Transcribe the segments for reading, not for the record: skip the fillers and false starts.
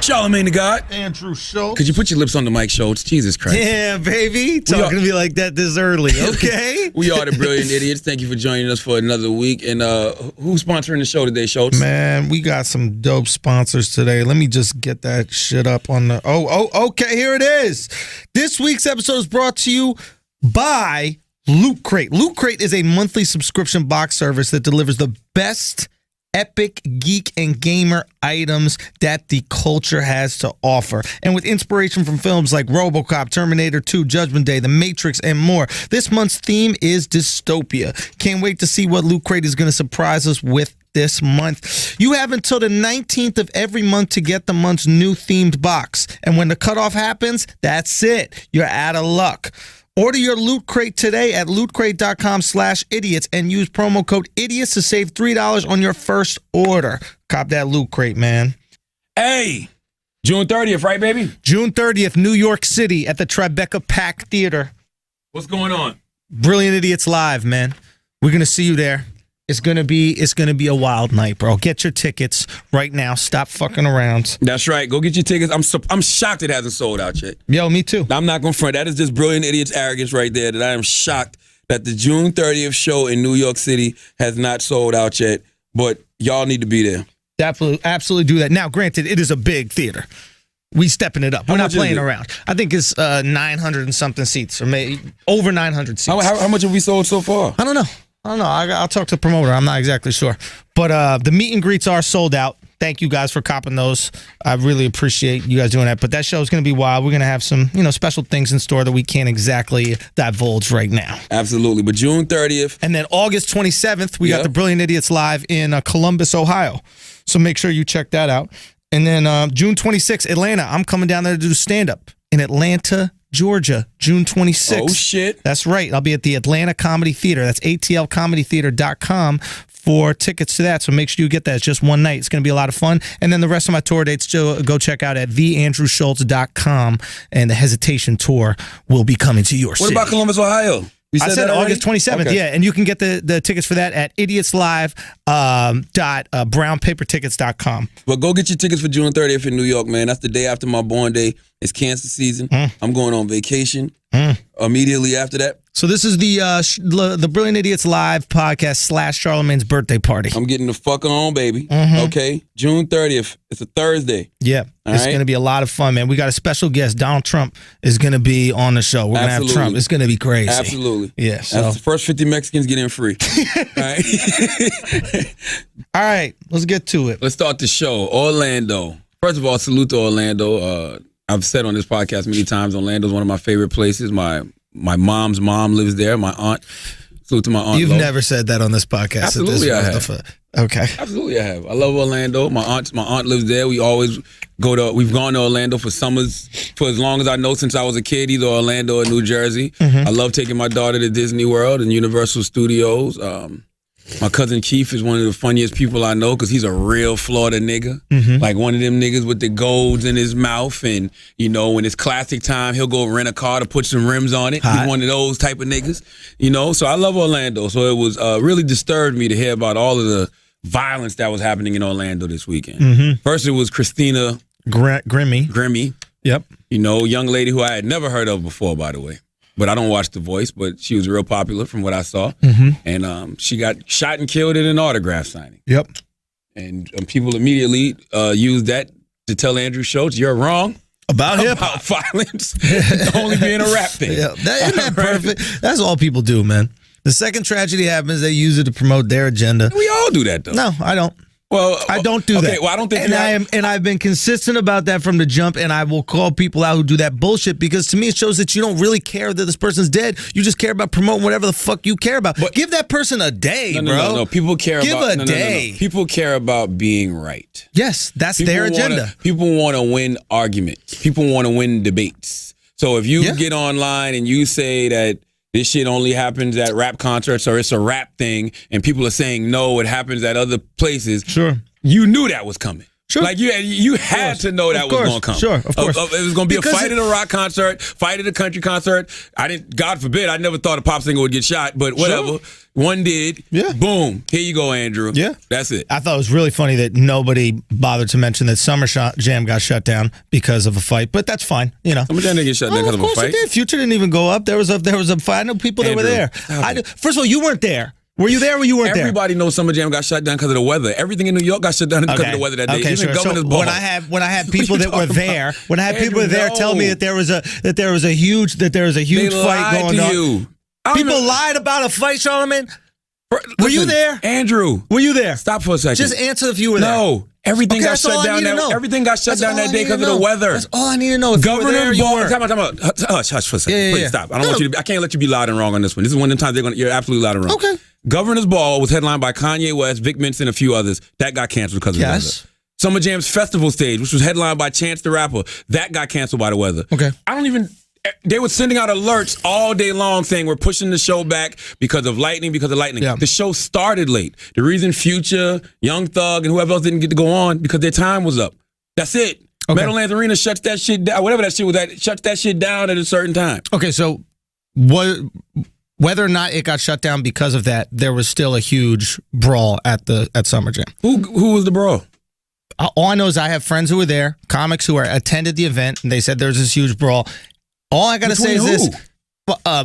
Charlamagne the God. Andrew Schultz. Could you put your lips on the mic, Schultz? Jesus Christ. Yeah, baby. Talking to me like that this early. Okay. We are the Brilliant Idiots. Thank you for joining us for another week. And who's sponsoring the show today, Schultz? Man, we got some dope sponsors today. Let me just get that shit up on the... Okay, here it is. This week's episode is brought to you by Loot Crate. Loot Crate is a monthly subscription box service that delivers the best epic geek and gamer items that the culture has to offer. And with inspiration from films like RoboCop, Terminator 2, Judgment Day, The Matrix, and more, this month's theme is dystopia. Can't wait to see what Loot Crate is going to surprise us with this month. You have until the 19th of every month to get the month's new themed box. And when the cutoff happens, that's it. You're out of luck. Order your Loot Crate today at lootcrate.com/idiots and use promo code IDIOTS to save $3 on your first order. Cop that Loot Crate, man. Hey, June 30th, right, baby? June 30th, New York City at the Tribeca Pack Theater. What's going on? Brilliant Idiots Live, man. We're going to see you there. It's gonna be a wild night, bro. Get your tickets right now. Stop fucking around. That's right. Go get your tickets. I'm shocked it hasn't sold out yet. Yo, me too. I'm not gonna front. That is just Brilliant Idiots arrogance right there. That I am shocked that the June 30th show in New York City has not sold out yet. But y'all need to be there. Absolutely do that. Now, granted, it is a big theater. We stepping it up. We're not playing around. I think it's 900 and something seats, or maybe over 900 seats. How much have we sold so far? I don't know. I'll talk to the promoter. I'm not exactly sure. But the meet and greets are sold out. Thank you guys for copping those. I really appreciate you guys doing that. But that show is going to be wild. We're going to have some, special things in store that we can't exactly divulge right now. Absolutely. But June 30th. And then August 27th, we got the Brilliant Idiots Live in Columbus, Ohio. So make sure you check that out. And then June 26th, Atlanta. I'm coming down there to do stand-up in Atlanta, Georgia, June 26th. Oh, shit. That's right. I'll be at the Atlanta Comedy Theater. That's atlcomedytheater.com for tickets to that. So make sure you get that. It's just one night. It's going to be a lot of fun. And then the rest of my tour dates, go check out at theandrewschultz.com. And the Hesitation Tour will be coming to your city. What about Columbus, Ohio? I said August 27th, okay. Yeah. And you can get the tickets for that at idiotslive.brownpapertickets.com. Well, go get your tickets for June 30th in New York, man. That's the day after my born day. It's cancer season. I'm going on vacation immediately after that. So this is the Brilliant Idiots Live podcast / Charlamagne's birthday party. I'm getting the fuck on, baby. Okay? June 30th. It's a Thursday. Yeah. It's going to be a lot of fun, man. We got a special guest. Donald Trump is going to be on the show. We're going to have Trump. It's going to be crazy. Absolutely. Yeah. So that's the first 50 Mexicans get in free. All right? All right. Let's get to it. Let's start the show. Orlando. First of all, salute to Orlando. I've said on this podcast many times, Orlando's one of my favorite places. My mom's mom lives there. My aunt. Salute to my aunt. You've never said that on this podcast. Absolutely, I have. Okay. Absolutely, I have. I love Orlando. My aunt lives there. We always we've gone to Orlando for summers for as long as I know, since I was a kid, either Orlando or New Jersey. I love taking my daughter to Disney World and Universal Studios. My cousin Keith is one of the funniest people I know because he's a real Florida nigga. Like one of them niggas with the golds in his mouth. And, when it's classic time, he'll go rent a car to put some rims on it. He's one of those type of niggas, So I love Orlando. So it was really disturbed me to hear about all of the violence that was happening in Orlando this weekend. First, it was Christina Grimmie. Yep. Young lady who I had never heard of before, by the way. But I don't watch The Voice, but she was real popular from what I saw. And she got shot and killed at an autograph signing. Yep. And people immediately used that to tell Andrew Schultz, you're wrong about hip-hop violence only being a rap thing. Yeah, isn't that perfect? That's all people do, man. The second tragedy happens, they use it to promote their agenda. We all do that, though. No, I don't. Well, I don't do that. Well, I don't think and I've been consistent about that from the jump, and I will call people out who do that bullshit because to me it shows that you don't really care that this person's dead. You just care about promoting whatever the fuck you care about. But give that person a day, bro. No. People care about a day. No. People care about being right. Yes, that's their agenda. People want to win arguments. People want to win debates. So if you get online and you say that this shit only happens at rap concerts or it's a rap thing, and people are saying no, it happens at other places. Sure. You knew that was coming. Sure. Like you had to know that was going to come. Sure, of course. It was going to be a fight at a rock concert, fight at a country concert. God forbid, I never thought a pop singer would get shot, but whatever. Sure. One did. Yeah. Boom. Here you go, Andrew. Yeah. That's it. I thought it was really funny that nobody bothered to mention that Summer Jam got shut down because of a fight, but that's fine. You know. Summer Jam didn't get shut down because of a fight. Of course it did. Future didn't even go up. There was a fight. I know people that were there. First of all, you weren't there. Were you there or you weren't there? Everybody knows Summer Jam got shut down because of the weather. Everything in New York got shut down because of the weather that day. Okay, Even sure. Governor's So Ball. when I had people that were there, tell me that there was a huge fight going on. People lied about a fight, Charlamagne. Were you there? Andrew. Were you there? Stop for a second. Just answer if you were there. No. Everything got shut down that day because of the weather. That's all I need to know. If Governor you Ball. were there, Time out. Hush for a second. Yeah, Please stop. I don't want you to. I can't let you be loud and wrong on this one. This is one of the times you're absolutely loud and wrong. Okay. Governor's Ball was headlined by Kanye West, Vic Mensa, and a few others. That got canceled because of the weather. Summer Jam's festival stage, which was headlined by Chance the Rapper, that got canceled by the weather. Okay. They were sending out alerts all day long saying we're pushing the show back because of lightning. Yeah. The show started late. The reason Future, Young Thug, and whoever else didn't get to go on because their time was up. That's it. Okay. Meadowlands Arena shuts that shit down. Whatever that shit was at, shuts that shit down at a certain time. Okay, so whether or not it got shut down because of that, there was still a huge brawl at Summer Jam. Who was the brawl? All I know is I have friends who were there, comics who attended the event, and they said there was this huge brawl. All I got to say is this.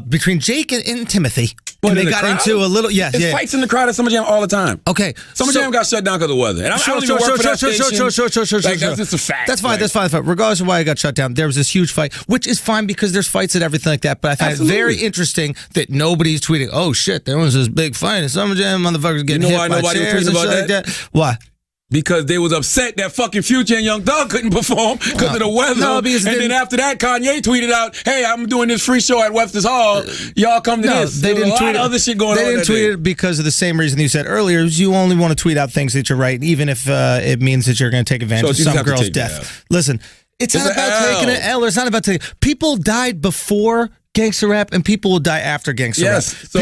Between Jake and Timothy. And they got into a little, There's fights in the crowd at Summer Jam all the time. Okay. Summer Jam got shut down because of the weather. And I don't even work for that station. That's just a fact. That's fine. That's fine. Regardless of why it got shut down, there was this huge fight, which is fine because there's fights and everything like that. But I find it very interesting that nobody's tweeting, oh shit, there was this big fight at Summer Jam, motherfuckers getting hit by chairs and shit like that. Why? Because they was upset that fucking Future and Young Thug couldn't perform because of the weather. No, because and then after that, Kanye tweeted out, hey, I'm doing this free show at Webster's Hall. Y'all come to this. They didn't tweet other shit going on. They didn't tweet it because of the same reason you said earlier, is you only want to tweet out things that you're right, even if it means that you're going to take advantage of some girl's death. Listen, it's not about taking an L. It's not about taking. People died before gangster rap, and people will die after gangster rap. So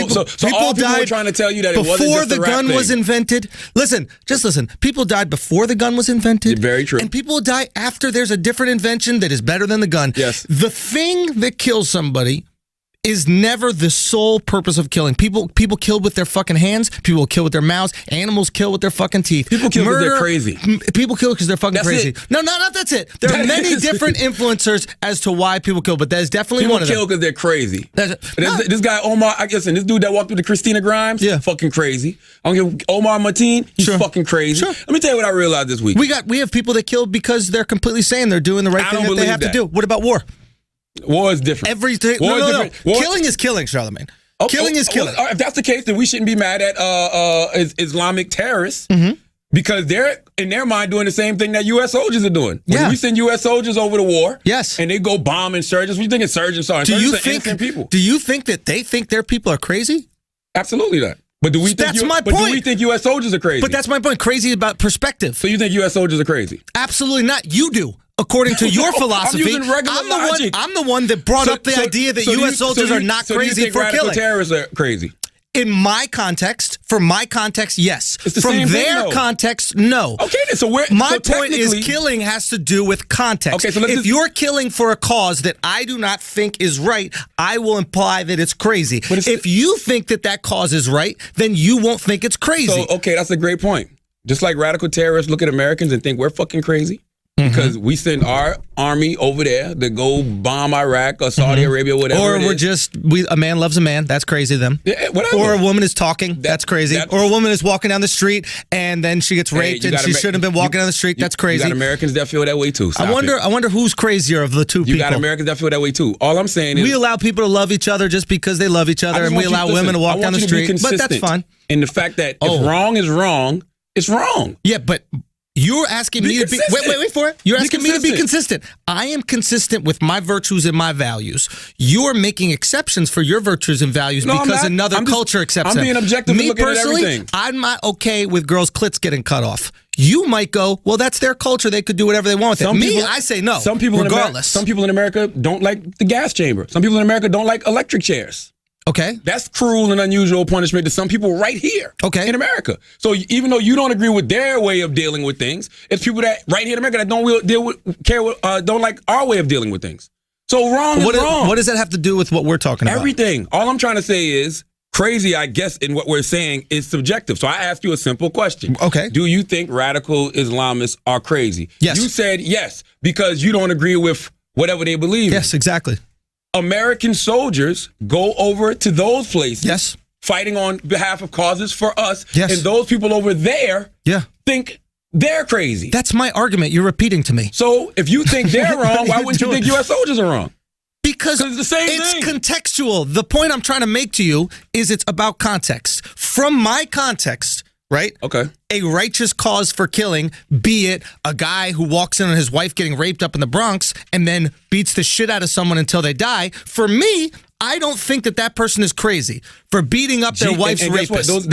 all people were trying to tell you that it wasn't before just the gun was invented. Listen. People died before the gun was invented. Very true. And people will die after there's a different invention that is better than the gun. Yes. The thing that kills somebody is never the sole purpose of killing. People kill with their fucking hands. People kill with their mouths. Animals kill with their fucking teeth. People kill because they're crazy. People kill because they're fucking crazy. It. No, that's it. There are many different influencers as to why people kill, but that is definitely one of them. People kill because they're crazy. No. This guy Omar, listen, this dude that walked through the Christina Grimes, fucking crazy. I'm gonna give Omar Martin, he's fucking crazy. Let me tell you what I realized this week. We have people that kill because they're completely sane. They're doing the right thing that they have to do. What about war? War is different. Everything. No. Killing is killing, Charlamagne. Killing is killing. If that's the case, then we shouldn't be mad at Islamic terrorists because they're, in their mind, doing the same thing that U.S. soldiers are doing. When we send U.S. soldiers over to war, and they go bomb insurgents, what do you think insurgents are? Insurgents are innocent people. Do you think that they think their people are crazy? Absolutely not. But do we think my point. Do we think U.S. soldiers are crazy? But that's my point. Crazy about perspective. So you think U.S. soldiers are crazy? Absolutely not. You do. According to your philosophy, I'm the one that brought up the idea that U.S. soldiers are not crazy for killing. Terrorists are crazy. In my context, yes. It's the From same their thing, context, no. Okay, so my point is killing has to do with context. Okay, so if you're killing for a cause that I do not think is right, I will imply that it's crazy. But if you think that cause is right, then you won't think it's crazy. So, okay, that's a great point. Just like radical terrorists look at Americans and think we're fucking crazy. Because we send our army over there to go bomb Iraq or Saudi Arabia, whatever. Or a man loves a man. That's crazy to them. Yeah, whatever. Or a woman is talking. That's crazy. Or a woman is walking down the street and then she gets raped and she shouldn't have been walking down the street. That's crazy. You got Americans that feel that way too. I wonder who's crazier of the two people. You got Americans that feel that way too. All I'm saying is we allow people to love each other just because they love each other, and we allow women to walk down the street. But that's fine. And the fact that if wrong is wrong, it's wrong. Yeah, but you're asking me to be wait for it. You're asking me to be consistent. I am consistent with my virtues and my values. You're making exceptions for your virtues and values because another culture accepts them. I'm being objective and looking at everything. Me personally, I'm not okay with girls' clits getting cut off. You might go, well, that's their culture. They could do whatever they want with it. I say no. Some people in America don't like the gas chamber. Some people in America don't like electric chairs. Okay. That's cruel and unusual punishment to some people right here in America. So even though you don't agree with their way of dealing with things, it's people that right here in America that don't like our way of dealing with things. So wrong is wrong. What does that have to do with what we're talking about? Everything. All I'm trying to say is crazy, I guess, in what we're saying is subjective. So I ask you a simple question. Okay. Do you think radical Islamists are crazy? Yes. You said yes because you don't agree with whatever they believe in. Yes, exactly. American soldiers go over to those places. Yes. Fighting on behalf of causes for us. Yes. And those people over there think they're crazy. That's my argument you're repeating to me. So if you think they're wrong, why wouldn't you think U.S. soldiers are wrong? Because it's the same it's thing. Contextual. The point I'm trying to make to you is it's about context. From my context, right? Okay. A righteous cause for killing, be it a guy who walks in on his wife getting raped up in the Bronx and then beats the shit out of someone until they die. For me, I don't think that person is crazy for beating up their wife's rapist. Those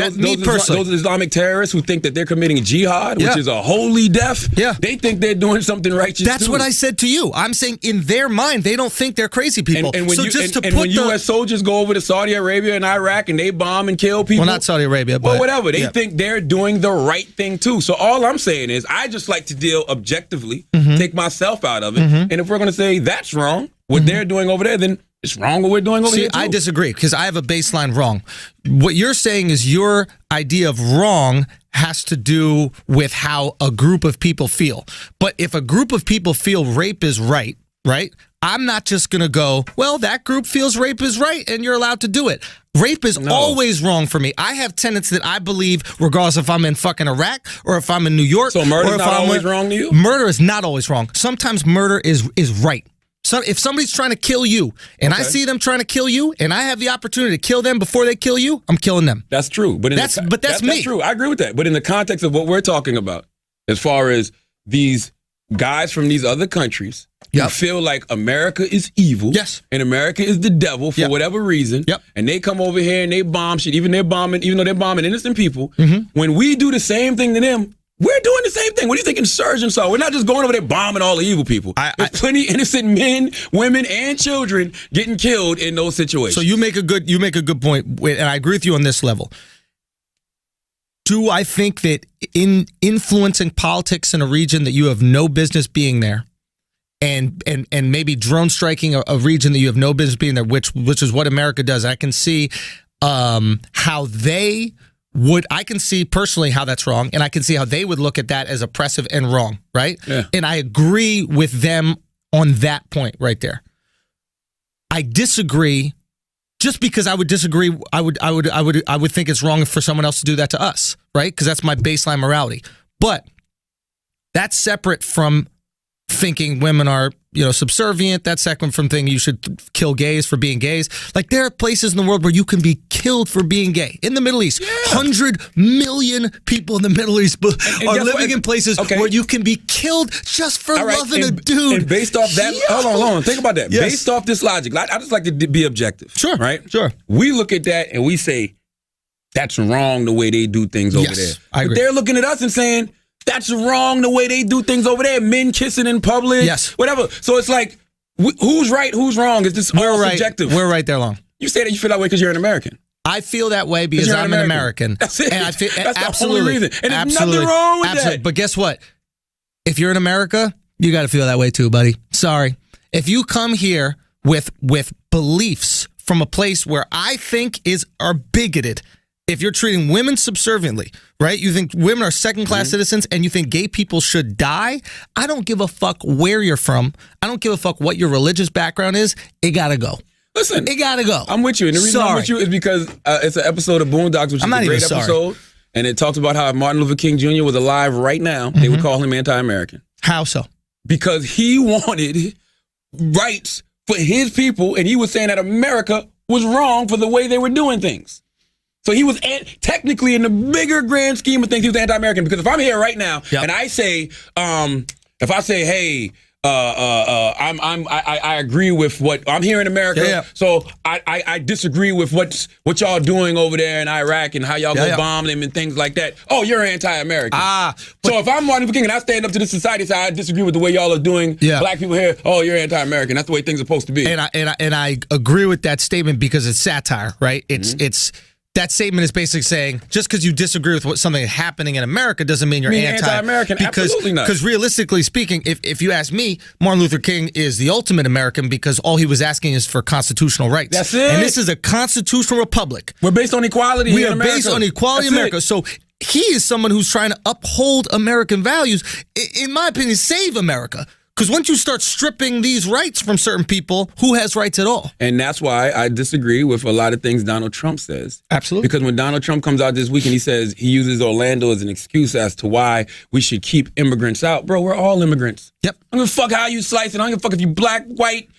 Islamic terrorists who think that they're committing jihad, which is a holy death, they think they're doing something righteous. That's what I said to you. I'm saying in their mind, they don't think they're crazy people. And when U.S. soldiers go over to Saudi Arabia and Iraq and they bomb and kill people. Well, not Saudi Arabia, but whatever. They think they're doing the right thing too. So all I'm saying is I just like to deal objectively, take myself out of it. And if we're going to say that's wrong, what they're doing over there, then it's wrong what we're doing over here too. I disagree because I have a baseline wrong. What you're saying is your idea of wrong has to do with how a group of people feel. But if a group of people feel rape is right, I'm not just going to go, well, that group feels rape is right and you're allowed to do it. Rape is always wrong for me. I have tenets that I believe regardless if I'm in fucking Iraq or if I'm in New York. So murder is not always wrong to you? Murder is not always wrong. Sometimes murder is right. So if somebody's trying to kill you and I see them trying to kill you and I have the opportunity to kill them before they kill you, I'm killing them. That's true. But that's me. That's true. I agree with that. But in the context of what we're talking about, as far as these guys from these other countries who feel like America is evil and America is the devil for whatever reason, and they come over here and they bomb shit, even though they're bombing innocent people, when we do the same thing to them, we're doing the same thing. What do you think insurgents are? We're not just going over there bombing all the evil people. There's plenty innocent men, women, and children getting killed in those situations. So you make a good point, and I agree with you on this level. Do I think that in influencing politics in a region that you have no business being there, and maybe drone striking a region that you have no business being there, which is what America does, I can see how they would. I can see personally how that's wrong, and I can see how they would look at that as oppressive and wrong, right? Yeah. And I agree with them on that point right there. I disagree. Just because I would disagree, I would think it's wrong for someone else to do that to us, right? Because that's my baseline morality. But that's separate from thinking women are, subservient. That's separate from thinking you should kill gays for being gays. Like, there are places in the world where you can be killed for being gay. In the Middle East, 100 million people in the Middle East are living in places where you can be killed just for loving a dude. And based off that, hold on, think about that. Yes. Based off this logic, I just like to be objective. Sure. Right? Sure. We look at that and we say, that's wrong the way they do things over there. I agree. But they're looking at us and saying, that's wrong the way they do things over there. Men kissing in public, whatever. So it's like, who's right, who's wrong? It's just all subjective. We're right, they're wrong. You say that you feel that way because you're an American. I feel that way because I'm an American. That's it. And I feel, that's absolutely, the only reason. And there's nothing wrong with that. But guess what? If you're in America, you got to feel that way too, buddy. Sorry. If you come here with beliefs from a place where I think are bigoted, if you're treating women subserviently, right? You think women are second-class citizens and you think gay people should die? I don't give a fuck where you're from. I don't give a fuck what your religious background is. It got to go. Listen. It got to go. I'm with you. And the reason I'm with you is because it's an episode of Boondocks, which is a great episode. And it talks about how if Martin Luther King Jr. was alive right now, they would call him anti-American. How so? Because he wanted rights for his people, and he was saying that America was wrong for the way they were doing things. So he was technically, in the bigger grand scheme of things, he was anti-American. Because if I'm here right now and I say, if I say, hey, I agree with what I'm here in America. Yeah. So I disagree with what y'all doing over there in Iraq and how y'all go bomb them and things like that. Oh, you're anti-American. So if I'm Martin Luther King and I stand up to the society and say I disagree with the way y'all are doing black people here, oh, you're anti-American. That's the way things are supposed to be. And I agree with that statement because it's satire, right? It's that statement is basically saying just because you disagree with something happening in America doesn't mean you're anti-American. Absolutely not. Because realistically speaking, if you ask me, Martin Luther King is the ultimate American because all he was asking is for constitutional rights. That's it. And this is a constitutional republic. We're based on equality. We are based on equality in America. So he is someone who's trying to uphold American values. In my opinion, save America. Because once you start stripping these rights from certain people, who has rights at all? And that's why I disagree with a lot of things Donald Trump says. Absolutely. Because when Donald Trump comes out this week and he says he uses Orlando as an excuse as to why we should keep immigrants out. Bro, we're all immigrants. Yep. I don't give a fuck how you slice it. I don't give a fuck if you black, white,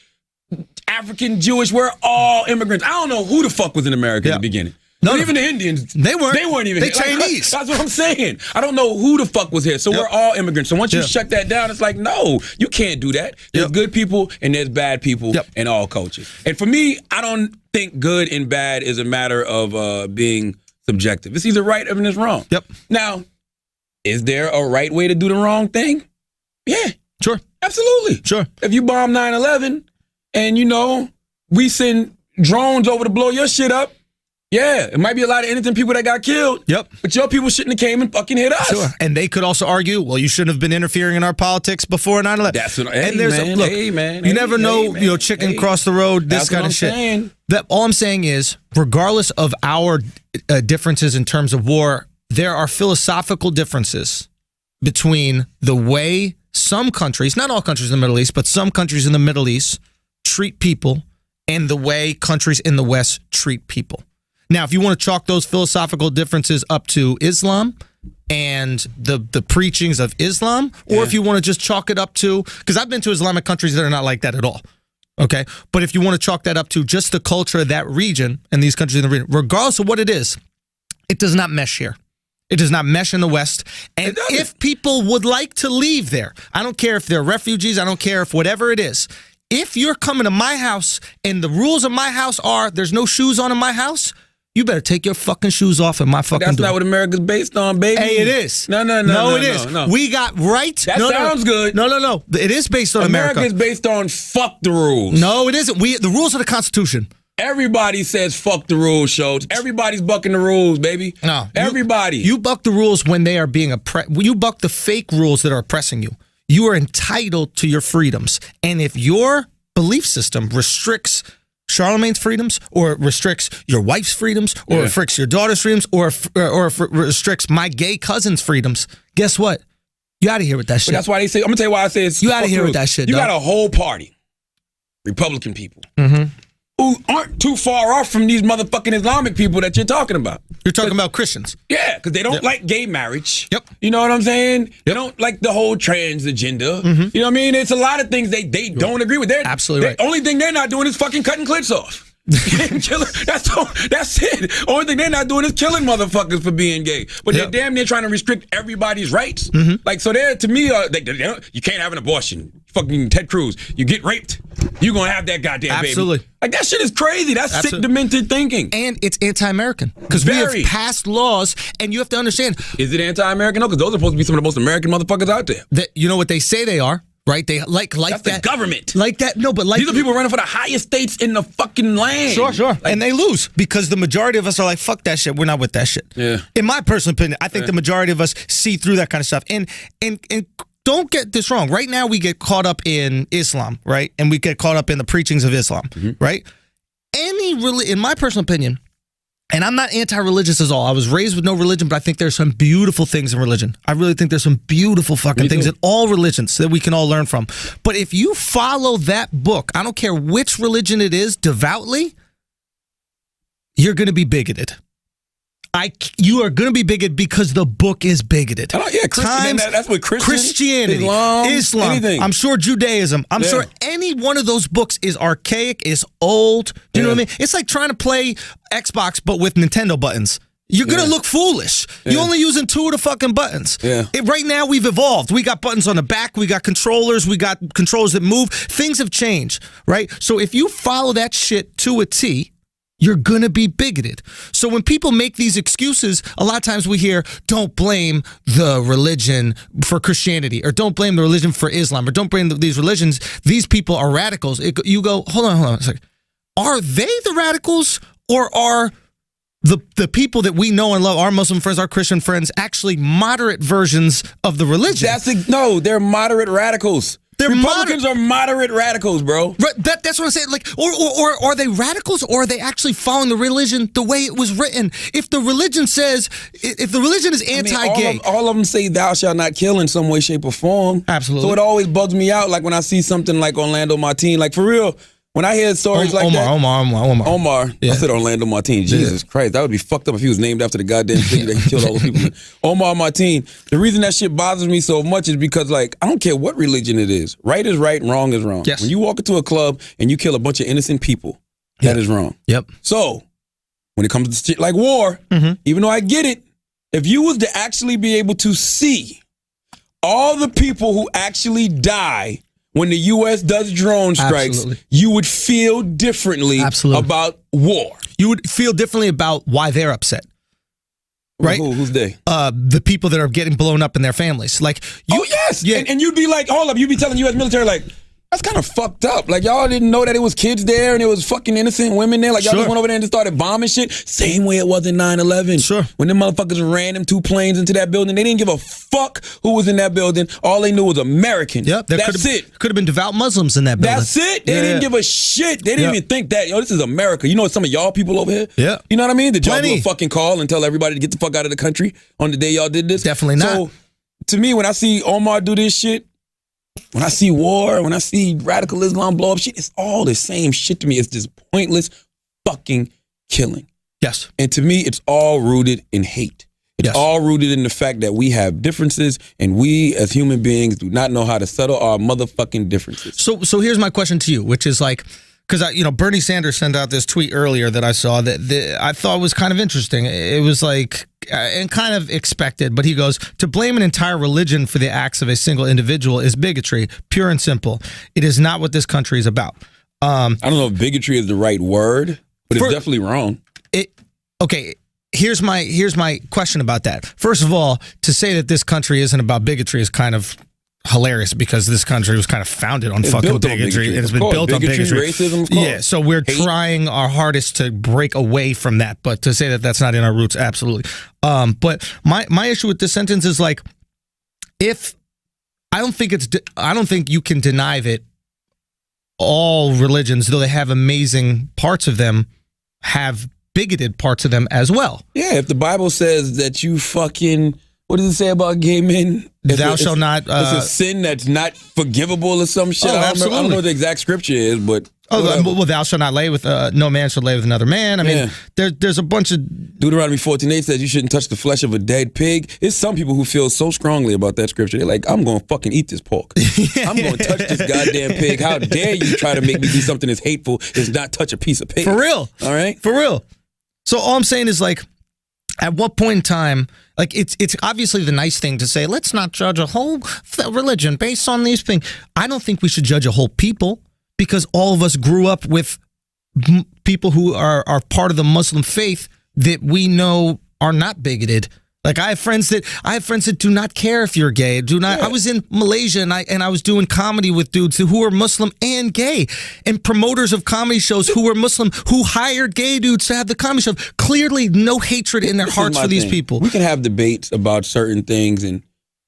African, Jewish. We're all immigrants. I don't know who the fuck was in America in the beginning. No, even the Indians. They weren't even They here. Chinese. That's what I'm saying. I don't know who the fuck was here. So we're all immigrants. So once you shut that down, it's like, no, you can't do that. There's good people and there's bad people in all cultures. And for me, I don't think good and bad is a matter of being subjective. It's either right or it's wrong. Yep. Now, is there a right way to do the wrong thing? Yeah. Sure. Absolutely. Sure. If you bomb 9/11 and, we send drones over to blow your shit up, yeah, it might be a lot of innocent people that got killed. Yep. But your people shouldn't have came and fucking hit us. Sure. And they could also argue, well, you shouldn't have been interfering in our politics before 9/11. That's what you never know, chicken cross the road, this kind of shit. Saying. All I'm saying is, regardless of our differences in terms of war, there are philosophical differences between the way some countries, not all countries in the Middle East, but some countries in the Middle East treat people and the way countries in the West treat people. Now, if you want to chalk those philosophical differences up to Islam and the preachings of Islam, or if you want to just chalk it up to, because I've been to Islamic countries that are not like that at all, okay? But if you want to chalk that up to just the culture of that region and these countries in the region, regardless of what it is, it does not mesh here. It does not mesh in the West. And if people would like to leave there, I don't care if they're refugees, I don't care if whatever it is, if you're coming to my house and the rules of my house are there's no shoes on in my house, you better take your fucking shoes off in my fucking door. That's not what America's based on, baby. Hey, it is. No, it is. No. We got rights. That sounds good. No. It is based on America. America is based on fuck the rules. No, it isn't. The rules of the Constitution. Everybody says fuck the rules, Schultz. Everybody's bucking the rules, baby. No. Everybody. You buck the rules when they are being oppressed. You buck the fake rules that are oppressing you. You are entitled to your freedoms. And if your belief system restricts Charlemagne's freedoms, or it restricts your wife's freedoms, or restricts your daughter's freedoms, or if it restricts my gay cousin's freedoms, guess what? You out of here with that shit. But that's why they say, I'm going to tell you why I say it's you out of here with that shit, You dog. got a whole party, Republican people, who aren't too far off from these motherfucking Islamic people that you're talking about. You're talking about Christians. Yeah, because they don't like gay marriage. Yep. You know what I'm saying? They don't like the whole trans agenda. You know what I mean? It's a lot of things they don't agree with. Absolutely right. The only thing they're not doing is fucking cutting clits off. That's it. Only thing they're not doing is killing motherfuckers for being gay. But they're damn near trying to restrict everybody's rights. Like, so they're, to me, you can't have an abortion. Fucking Ted Cruz. You get raped, you're going to have that goddamn Absolutely. baby. Like, that shit is crazy. That's sick, demented thinking. And it's anti-American. Because we have passed laws, and you have to understand. Is it anti-American? No, because those are supposed to be some of the most American motherfuckers out there. That, you know what they say they are? Right? They like that's that. The government. Like that. No, but like. These are people running for the highest states in the fucking land. Sure. Like, and they lose because the majority of us are like, fuck that shit. We're not with that shit. Yeah. In my personal opinion, I think the majority of us see through that kind of stuff. And don't get this wrong. Right now, we get caught up in Islam, right? And we get caught up in the preachings of Islam, right? In my personal opinion, and I'm not anti-religious at all. I was raised with no religion, but I think there's some beautiful things in religion. I really think there's some beautiful fucking things in all religions that we can all learn from. But if you follow that book, I don't care which religion it is, devoutly, you're going to be bigoted. You are going to be bigoted because the book is bigoted. That's what Christianity, Islam, anything. I'm sure Judaism. I'm sure any one of those books is archaic, is old. Do you know what I mean? It's like trying to play Xbox but with Nintendo buttons. You're going to look foolish. You're only using 2 of the fucking buttons. Yeah. Right now, we've evolved. We got buttons on the back. We got controllers. We got controls that move. Things have changed, right? So if you follow that shit to a T, you're going to be bigoted. So when people make these excuses, a lot of times we hear, don't blame the religion for Christianity, or don't blame the religion for Islam, or don't blame these religions. These people are radicals. You go, hold on. It's like, are they the radicals, or are the people that we know and love, our Muslim friends, our Christian friends, actually moderate versions of the religion? No, they're moderate radicals. Republicans are moderate radicals, bro. Right, that's what I'm saying. Like, or are they radicals, or are they actually following the religion the way it was written? If the religion says, if the religion is anti-gay, all of them say "thou shalt not kill" in some way, shape, or form. Absolutely. So it always bugs me out. Like when I see something like Orlando Martin, like for real. When I hear stories like that, Omar. Yeah. I said Orlando Martin. Jesus Christ, that would be fucked up if he was named after the goddamn city that he killed all the people. Omar Martin. The reason that shit bothers me so much is because, like, I don't care what religion it is. Right is right, wrong is wrong. Yes. When you walk into a club and you kill a bunch of innocent people, that is wrong. Yep. So when it comes to shit like war, even though I get it, if you was to actually be able to see all the people who actually die when the U.S. does drone strikes, you would feel differently about war. You would feel differently about why they're upset. Right? Who's they? The people that are getting blown up in their families. Like, yes. Yeah. And you'd be like, hold up, you'd be telling U.S. military, like, that's kind of fucked up. Like, y'all didn't know that it was kids there and it was fucking innocent women there. Like, y'all just went over there and just started bombing shit. Same way it was in 9/11. Sure. When them motherfuckers ran them 2 planes into that building, they didn't give a fuck who was in that building. All they knew was American. Yep. That's it. Could have been devout Muslims in that building. That's it. They didn't give a shit. They didn't even think that, yo, this is America. You know some of y'all people over here? Yeah. You know what I mean? Did y'all do a fucking call and tell everybody to get the fuck out of the country on the day y'all did this? Definitely not. So, to me, when I see Omar do this shit, when I see war, when I see radical Islam blow up shit, it's all the same shit to me. It's just pointless fucking killing. Yes. And to me, it's all rooted in hate. It's all rooted in the fact that we have differences and we as human beings do not know how to settle our motherfucking differences. So here's my question to you, which is like, because Bernie Sanders sent out this tweet earlier that I saw that I thought was kind of interesting. It was like, and kind of expected, but he goes, to blame an entire religion for the acts of a single individual is bigotry, pure and simple. It is not what this country is about. I don't know if bigotry is the right word, but it's definitely wrong. Okay, here's my question about that. First of all, to say that this country isn't about bigotry is kind of hilarious, because this country was kind of founded on fucking bigotry. It's been built on bigotry. Racism, yeah, so we're trying our hardest to break away from that, but to say that that's not in our roots, absolutely. But my issue with this sentence is like, I don't think you can deny that all religions, though they have amazing parts of them, have bigoted parts of them as well. Yeah, if the Bible says that you fucking, what does it say about gay men? Thou shalt not. It's a sin that's not forgivable or some shit. I don't know what the exact scripture is, but. Well, thou shalt not lay with, no man shall lay with another man. I mean, there's a bunch of. Deuteronomy 14:8 says you shouldn't touch the flesh of a dead pig. It's some people who feel so strongly about that scripture. They're like, I'm going to fucking eat this pork. I'm going to touch this goddamn pig. How dare you try to make me do something that's hateful is not touch a piece of pig. For real. All right? For real. So all I'm saying is, like, at what point in time, like, it's obviously the nice thing to say, let's not judge a whole religion based on these things. I don't think we should judge a whole people, because all of us grew up with people who are part of the Muslim faith that we know are not bigoted. Like, I have friends that do not care if you're gay. I was in Malaysia and I was doing comedy with dudes who were Muslim and gay, and promoters of comedy shows who were Muslim who hired gay dudes to have the comedy show. Clearly, no hatred in their hearts for these people. We can have debates about certain things, and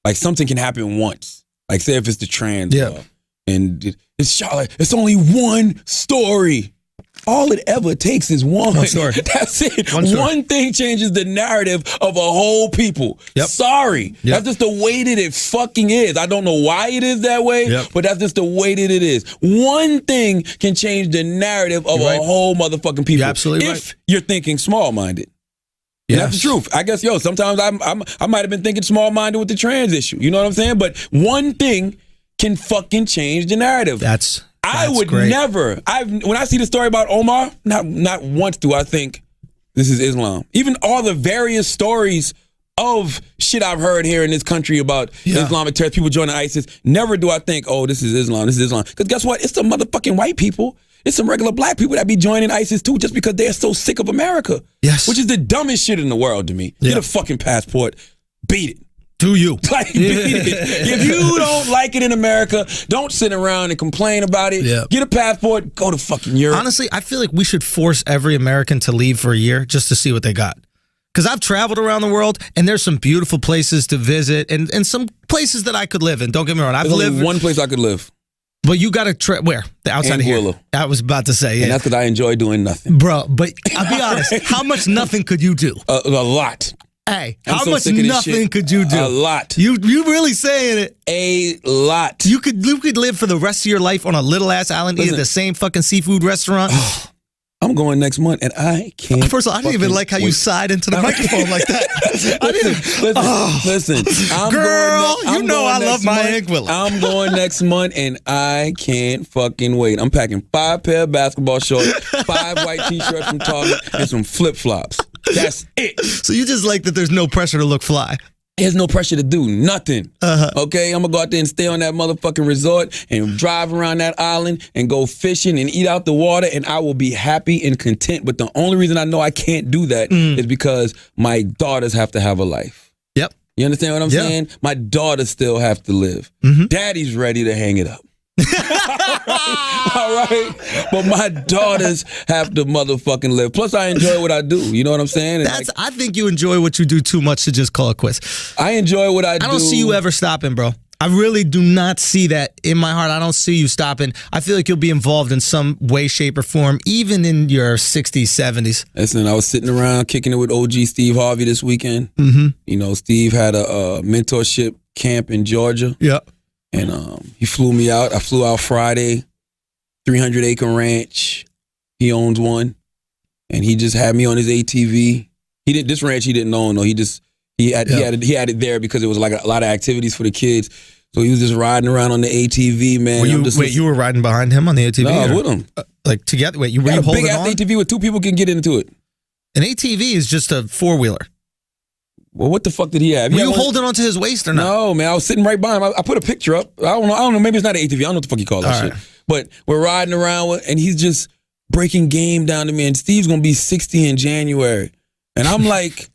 like something can happen once. Like, say if it's the trans law, and it's Charlotte. It's only one story. All it ever takes is one story. That's it. One thing changes the narrative of a whole people. Yep. Sorry. Yep. That's just the way that it fucking is. I don't know why it is that way, but that's just the way that it is. One thing can change the narrative of a whole motherfucking people. You're absolutely if you're thinking small-minded. Yes. That's the truth. I guess, sometimes I might have been thinking small-minded with the trans issue. You know what I'm saying? But one thing can fucking change the narrative. I would never. When I see the story about Omar, not once do I think, This is Islam. Even all the various stories of shit I've heard here in this country about Islamic terrorists, people joining ISIS, never do I think, oh, this is Islam, this is Islam. Because guess what? It's the motherfucking white people. It's some regular black people that be joining ISIS too just because they're so sick of America. Yes. Which is the dumbest shit in the world to me. Get a fucking passport. Beat it. Do you? Like, beat it. If you don't like it in America, don't sit around and complain about it. Yeah. Get a passport, go to fucking Europe. Honestly, I feel like we should force every American to leave for a year just to see what they got. Because I've traveled around the world, and there's some beautiful places to visit, and some places that I could live in. Don't get me wrong. I've There's lived only one place I could live. But you got to where? The outside of here. Anguilla. I was about to say, yeah. And that's because I enjoy doing nothing. Bro, but I'll be honest, how much nothing could you do? A lot. Hey, I'm how so much sick of this nothing shit. could you do? A lot. You really saying it? A lot. You could live for the rest of your life on a little ass island, eating the same fucking seafood restaurant. I'm going next month, and I can't. First of all, I didn't even like how you sighed into the microphone like that. I didn't. Listen. I'm Girl, going you know I love my Anguilla. I'm going next month, and I can't fucking wait. I'm packing 5 pair of basketball shorts, 5 white t-shirts from Target, and some flip-flops. That's it. So you just like that there's no pressure to look fly. There's no pressure to do nothing. Okay, I'm gonna go out there and stay on that motherfucking resort and drive around that island and go fishing and eat out the water, and I will be happy and content. But the only reason I know I can't do that is because my daughters have to have a life. Yep. You understand what I'm saying? My daughters still have to live. Daddy's ready to hang it up. All right, but my daughters have to motherfucking live. Plus, I enjoy what I do. You know what I'm saying? And I think you enjoy what you do too much to just call it quits. I enjoy what I do. I don't see you ever stopping, bro. I really do not see that in my heart. I don't see you stopping. I feel like you'll be involved in some way, shape, or form, even in your 60s, 70s. Listen, I was sitting around kicking it with OG Steve Harvey this weekend. You know, Steve had a mentorship camp in Georgia. Yeah. And he flew me out. I flew out Friday, 300-acre ranch. He owns one. And he just had me on his ATV. This ranch he didn't own though. He had it there because it was like a lot of activities for the kids. So he was just riding around on the ATV, man. You were riding behind him on the ATV? No, I was with him. Like together? Wait, were you holding on? Big ATV where 2 people can get into it. An ATV is just a 4-wheeler. Well, what the fuck did he have? Were you holding onto his waist or not? No, man. I was sitting right by him. I put a picture up. I don't know. Maybe it's not an ATV. I don't know what the fuck you call that shit. But we're riding around and he's just breaking game down to me. And Steve's gonna be 60 in January, and I'm like,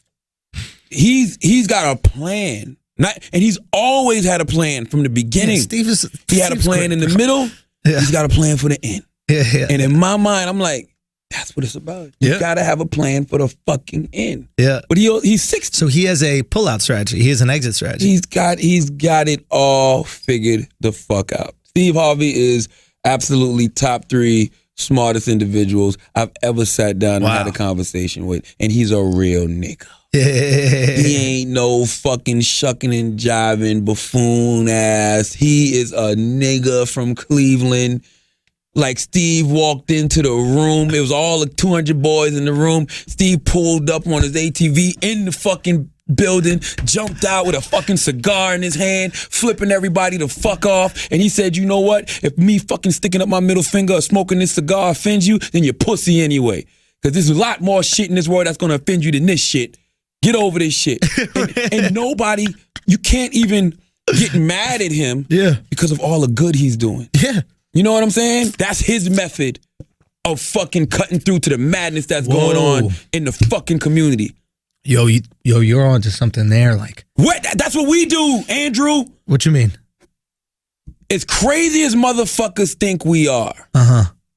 he's got a plan. And he's always had a plan from the beginning. Yeah, he had a plan in the middle. Yeah. He's got a plan for the end. Yeah. And in my mind, I'm like, that's what it's about. You gotta have a plan for the fucking end. Yeah. But he's 60. So he has a pull-out strategy. He has an exit strategy. He's got it all figured the fuck out. Steve Harvey is absolutely top 3 smartest individuals I've ever sat down and had a conversation with. And he's a real nigga. He ain't no fucking shucking and jiving buffoon ass. He is a nigga from Cleveland. Like Steve walked into the room. It was all the 200 boys in the room. Steve pulled up on his ATV in the fucking building, jumped out with a fucking cigar in his hand, flipping everybody the fuck off. And he said, you know what? If me fucking sticking up my middle finger or smoking this cigar offends you, then you're pussy anyway. Because there's a lot more shit in this world that's going to offend you than this shit. Get over this shit. And nobody, you can't even get mad at him because of all the good he's doing. Yeah. You know what I'm saying? That's his method of fucking cutting through to the madness that's going on in the fucking community. Yo, you're on to something there. Like what? That's what we do, Andrew. What you mean? As crazy as motherfuckers think we are,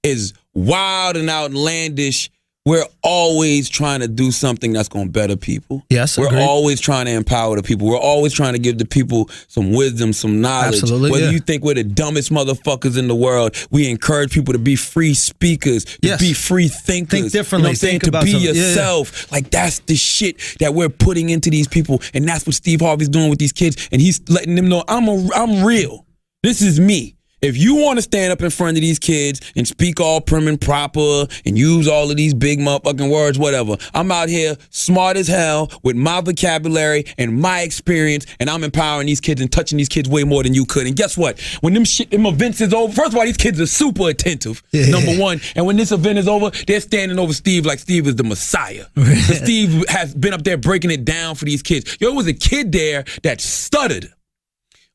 as wild and outlandish, we're always trying to do something that's going to better people. Yes, we're agreed. always trying to empower the people. We're always trying to give the people some wisdom, some knowledge. Absolutely, Whether you think we're the dumbest motherfuckers in the world, we encourage people to be free speakers, to be free thinkers. Think differently. You know what I'm saying? To be yourself. Like that's the shit that we're putting into these people, and that's what Steve Harvey's doing with these kids. And he's letting them know I'm real. This is me. If you want to stand up in front of these kids and speak all prim and proper and use all of these big motherfucking words, whatever, I'm out here smart as hell with my vocabulary and my experience, and I'm empowering these kids and touching these kids way more than you could. And guess what? When them events is over, first of all, these kids are super attentive, number one. And when this event is over, they're standing over Steve like Steve is the Messiah. Steve has been up there breaking it down for these kids. There was a kid there that stuttered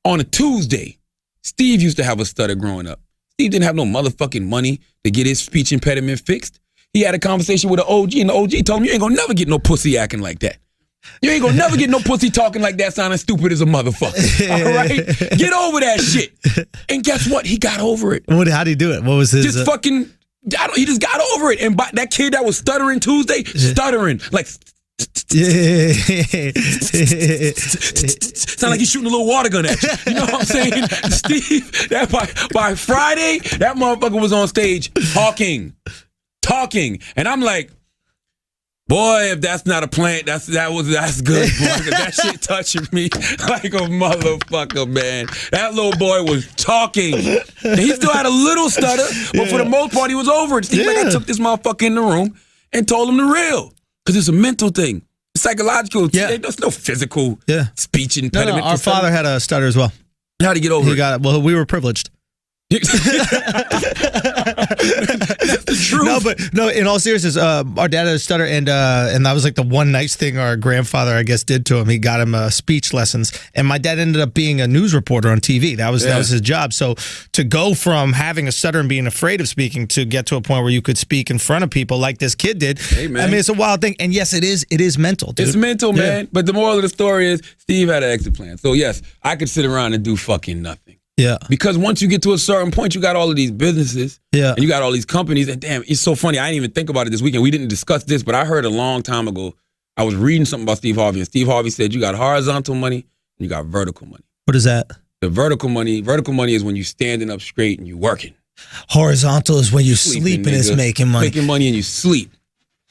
on a Tuesday. Steve used to have a stutter growing up. Steve didn't have no motherfucking money to get his speech impediment fixed. He had a conversation with an OG, and the OG told him, you ain't gonna never get no pussy acting like that. You ain't gonna never get no pussy talking like that, sounding stupid as a motherfucker. All right? Get over that shit. And guess what? He got over it. How did he do it? What was his... Just fucking... He just got over it. And that kid that was stuttering Tuesday, stuttering. Like... Sound like he's shooting a little water gun at you. You know what I'm saying? Steve, that by Friday, that motherfucker was on stage talking. And I'm like, boy, if that's not a plant, that's good, boy. Cause that shit touching me like a motherfucker, man. That little boy was talking. And he still had a little stutter, but for the most part, he was over it. Steve, like, I took this motherfucker in the room and told him the real. Because it's a mental thing. It's psychological. Yeah. There's no physical speech impediment. No, our father had a stutter as well. How'd he get over it? He got it. Well, we were privileged. That's the truth. No, in all seriousness, our dad had a stutter, and that was like the one nice thing our grandfather, I guess, did to him. He got him speech lessons, and my dad ended up being a news reporter on TV. That was his job. So to go from having a stutter and being afraid of speaking to get to a point where you could speak in front of people like this kid did, I mean, it's a wild thing. And yes, it is mental, dude. It's mental, man. But the moral of the story is Steve had an exit plan. So yes, I could sit around and do fucking nothing. Yeah. Because once you get to a certain point, you got all of these businesses. Yeah. And you got all these companies. And damn, it's so funny. I didn't even think about it this weekend. We didn't discuss this, but I heard a long time ago, I was reading something about Steve Harvey, and Steve Harvey said you got horizontal money and you got vertical money. What is that? The vertical money is when you standing up straight and you working. Horizontal is when you sleeping is making money. Making money and you sleep.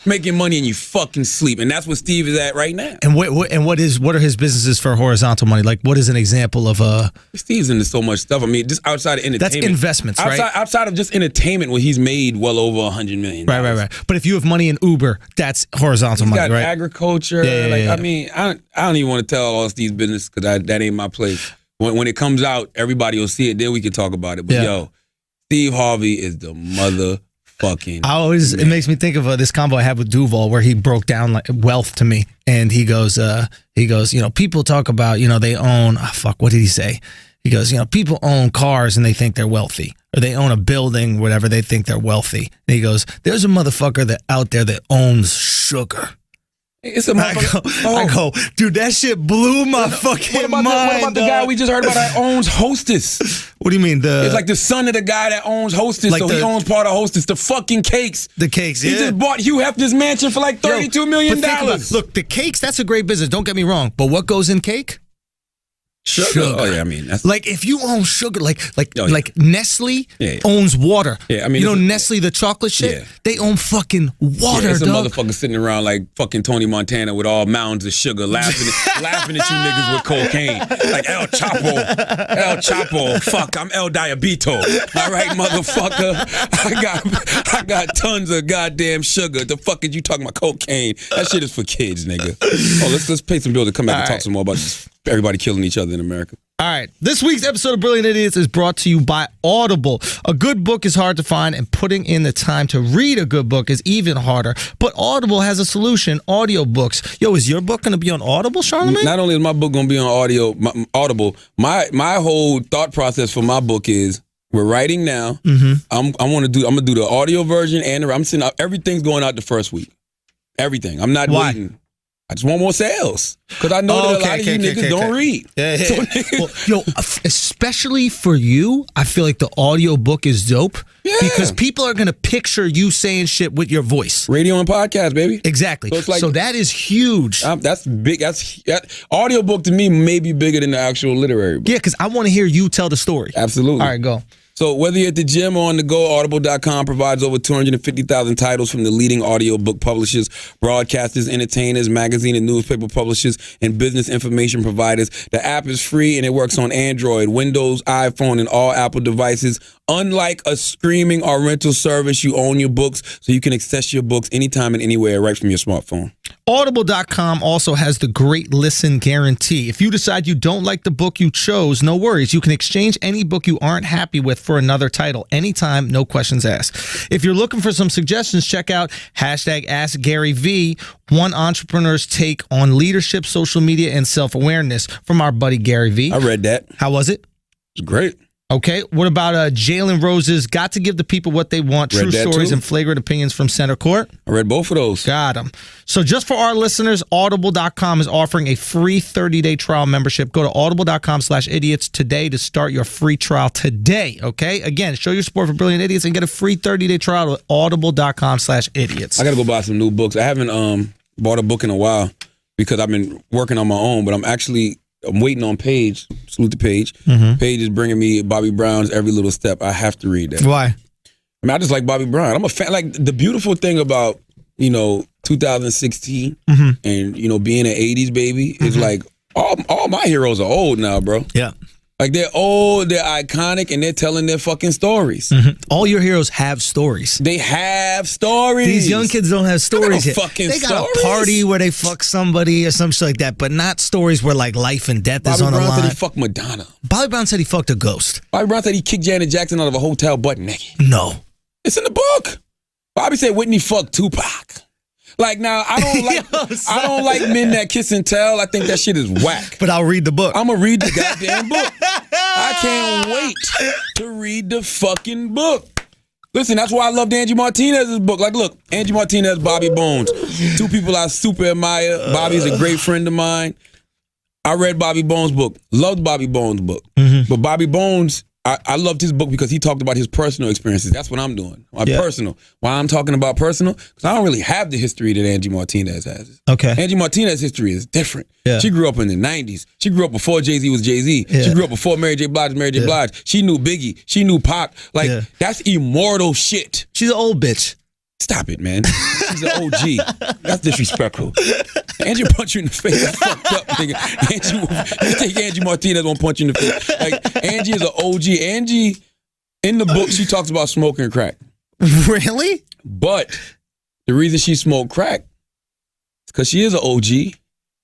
Making money and you fucking sleep, and that's what Steve is at right now. And what are his businesses for horizontal money? Like, what is an example of a? Steve's into so much stuff. I mean, just outside of entertainment, that's investments, right? Outside of just entertainment, where he's made well over $100 million. Right. But if you have money in Uber, that's horizontal money, right? Agriculture. I mean, I don't even want to tell all Steve's business because that ain't my place. When it comes out, everybody will see it. Then we can talk about it. But yo, Steve Harvey is the mother. It makes me think of this combo I had with Duval where he broke down like wealth to me, and he goes, people talk about, they own, what did he say? He goes, people own cars and they think they're wealthy, or they own a building, whatever, they think they're wealthy. And he goes, there's a motherfucker out there that owns sugar. It's a motherfucker. I go, dude, that shit blew my fucking mind. What about the guy we just heard about that owns Hostess? What do you mean? It's like the son of the guy that owns Hostess, like he owns part of Hostess. The fucking cakes. The cakes, He just bought Hugh Hefner's mansion for like $32 million. Look, the cakes, that's a great business. Don't get me wrong. But what goes in cake? Sugar. Oh yeah, I mean, that's like if you own sugar, like Nestle owns water. Yeah, I mean, Nestle, the chocolate shit. They own fucking water. It's a motherfucker sitting around like fucking Tony Montana with all mounds of sugar, laughing at you niggas with cocaine, like El Chapo. Fuck, I'm El Diabito. All right, motherfucker. I got tons of goddamn sugar. The fuck is you talking about cocaine? That shit is for kids, nigga. Oh, let's pay some bills to come back and talk some more about this. Everybody killing each other in America. All right. This week's episode of Brilliant Idiots is brought to you by Audible. A good book is hard to find, and putting in the time to read a good book is even harder. But Audible has a solution, audiobooks. Yo, is your book going to be on Audible, Charlamagne? Not only is my book going to be on Audible, my whole thought process for my book is we're writing now. Mm-hmm. I'm going to do the audio version, and I'm sending out, everything's going out the first week. Everything. I'm not waiting. I just want more sales because I know that a lot of you niggas don't read. Yeah. So, especially for you, I feel like the audio book is dope because people are going to picture you saying shit with your voice. Radio and podcast, baby. Exactly. So that is huge. That's big. That audio book to me may be bigger than the actual literary book. Yeah, because I want to hear you tell the story. Absolutely. All right, go. So whether you're at the gym or on the go, Audible.com provides over 250,000 titles from the leading audiobook publishers, broadcasters, entertainers, magazine and newspaper publishers, and business information providers. The app is free and it works on Android, Windows, iPhone, and all Apple devices. Unlike a streaming or rental service, you own your books, so you can access your books anytime and anywhere right from your smartphone. Audible.com also has the Great Listen Guarantee. If you decide you don't like the book you chose, no worries. You can exchange any book you aren't happy with for another title anytime, no questions asked. If you're looking for some suggestions, check out #AskGaryV, one entrepreneur's take on leadership, social media, and self-awareness from our buddy Gary V. I read that. How was it? It's great. Okay. What about Jalen Rose's Got to Give the People What They Want, True Stories and Flagrant Opinions from Center Court? I read both of those. Got them. So just for our listeners, Audible.com is offering a free 30-day trial membership. Go to audible.com/idiots today to start your free trial today, okay? Again, show your support for Brilliant Idiots and get a free 30-day trial at audible.com/idiots. I got to go buy some new books. I haven't bought a book in a while because I've been working on my own, but I'm waiting on Paige. Salute to Paige. Mm-hmm. Paige is bringing me Bobby Brown's Every Little Step. I have to read that. Why? I mean, I just like Bobby Brown. I'm a fan. Like, the beautiful thing about, 2016 and, being an 80s baby is like all my heroes are old now, bro. Yeah. Like, they're old, they're iconic, and they're telling their fucking stories. Mm-hmm. All your heroes have stories. They have stories. These young kids don't have stories yet. They got stories. a party where they fuck somebody or some shit like that, but not stories where like life and death is on the line. Bobby Brown said he fucked Madonna. Bobby Brown said he fucked a ghost. Bobby Brown said he kicked Janet Jackson out of a hotel butt naked. No. It's in the book. Bobby said Whitney fucked Tupac. Like, now, I don't like men that kiss and tell. I think that shit is whack. But I'll read the book. I'm going to read the goddamn book. I can't wait to read the fucking book. Listen, that's why I loved Angie Martinez's book. Like, look, Angie Martinez, Bobby Bones. Two people I super admire. Bobby's a great friend of mine. I read Bobby Bones' book. Loved Bobby Bones' book. Mm-hmm. But Bobby Bones, I loved his book because he talked about his personal experiences. That's what I'm doing. Personal. Why I'm talking about personal? Because I don't really have the history that Angie Martinez has. Okay. Angie Martinez's history is different. Yeah. She grew up in the 90s. She grew up before Jay-Z was Jay-Z. Yeah. She grew up before Mary J. Blige was Mary J. Blige. She knew Biggie. She knew Pac. Like, that's immortal shit. She's an old bitch. Stop it, man. She's an OG. That's disrespectful. Angie punch you in the face. That's fucked up, nigga. You think Angie Martinez won't punch you in the face. Like, Angie is an OG. Angie, in the book, she talks about smoking crack. Really? But the reason she smoked crack is because she is an OG.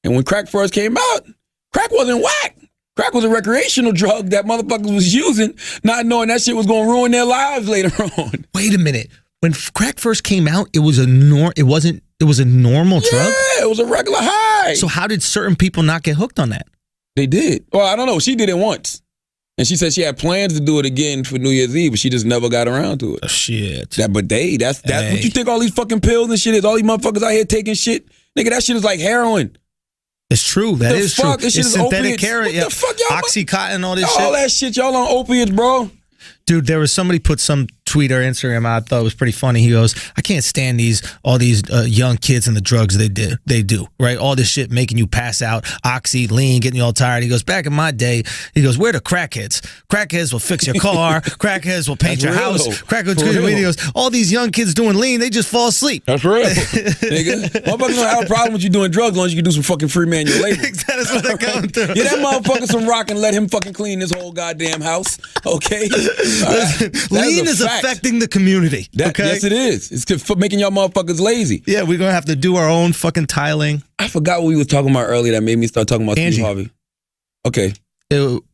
And when crack first came out, crack wasn't whack. Crack was a recreational drug that motherfuckers was using, not knowing that shit was going to ruin their lives later on. Wait a minute. When crack first came out, it was a normal drug? Yeah, it was a regular high. So how did certain people not get hooked on that? They did. Well, I don't know. She did it once. And she said she had plans to do it again for New Year's Eve, but she just never got around to it. Oh, shit. That's what you think all these fucking pills and shit is? All these motherfuckers out here taking shit? Nigga, that shit is like heroin. It's true. That is true. This shit it's is synthetic opiates. heroin. What the fuck, y'all? Oxycontin, all this shit. All that shit, y'all on opiates, bro. Dude, there was somebody put some tweet or Instagram out. I thought it was pretty funny. He goes, I can't stand all these young kids and the drugs they do, right? All this shit making you pass out, oxy, lean, getting you all tired. He goes, back in my day, he goes, where the crackheads? Crackheads will fix your car. Crackheads will paint your house. Crackheads do videos. All these young kids doing lean, they just fall asleep. That's real, nigga. Motherfuckers don't have a problem with you doing drugs as long as you can do some fucking free manual labor. That's what they're going through. Get that motherfucker some rock and let him fucking clean this whole goddamn house, okay? Lean is affecting the community. Okay? Yes, it is. It's making y'all motherfuckers lazy. Yeah, we're gonna have to do our own fucking tiling. I forgot what we were talking about earlier that made me start talking about Angie. Steve Harvey. Okay.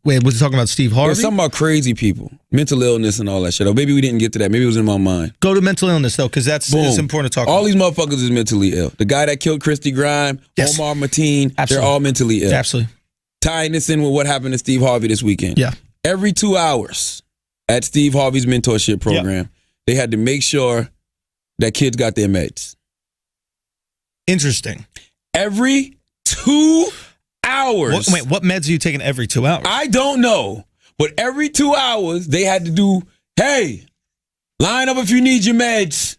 Wait, was he talking about Steve Harvey? There's something about crazy people, mental illness and all that shit. Or maybe we didn't get to that. Maybe it was in my mind. Go to mental illness though, because it's important to talk about. All these motherfuckers is mentally ill. The guy that killed Christy Grime, Yes. Omar Mateen, Absolutely. they're all mentally ill. Absolutely. Tying this in with what happened to Steve Harvey this weekend. Yeah. Every 2 hours at Steve Harvey's mentorship program, they had to make sure that kids got their meds. Interesting. Every 2 hours. What meds are you taking every 2 hours? I don't know. But every 2 hours, they had to do, hey, line up if you need your meds.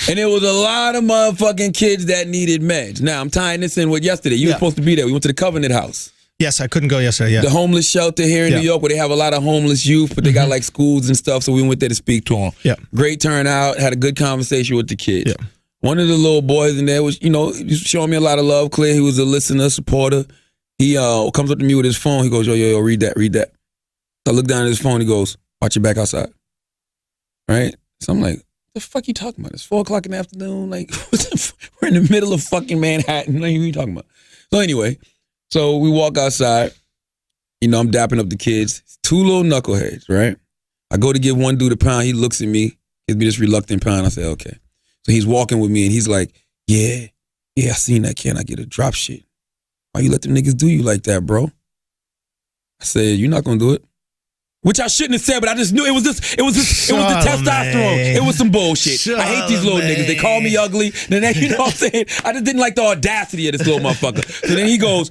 And there was a lot of motherfucking kids that needed meds. Now, I'm tying this in with yesterday. You were supposed to be there. We went to the Covenant House. Yes, I couldn't go yesterday. Yeah. The homeless shelter here in New York, where they have a lot of homeless youth, but they got like schools and stuff. So we went there to speak to them. Yeah. Great turnout. Had a good conversation with the kids. Yeah. One of the little boys in there was, he was showing me a lot of love. Clear, he was a listener, supporter. He comes up to me with his phone. He goes, yo, read that. So I look down at his phone. He goes, watch your back outside. Right? So I'm like, the fuck you talking about? It's 4:00 in the afternoon. Like, we're in the middle of fucking Manhattan. Like, what are you talking about? So anyway, so we walk outside. I'm dapping up the kids. Two little knuckleheads, right? I go to give one dude a pound. He looks at me, gives me this reluctant pound. I say, okay. So he's walking with me and he's like, yeah, I seen that. Can I get a drop shit? Why you let them niggas do you like that, bro? I said, you're not gonna do it. Which I shouldn't have said, but I just knew it was the testosterone. It was some bullshit. I hate these little niggas. They call me ugly. Then you know what I'm saying? I just didn't like the audacity of this little motherfucker. So then he goes,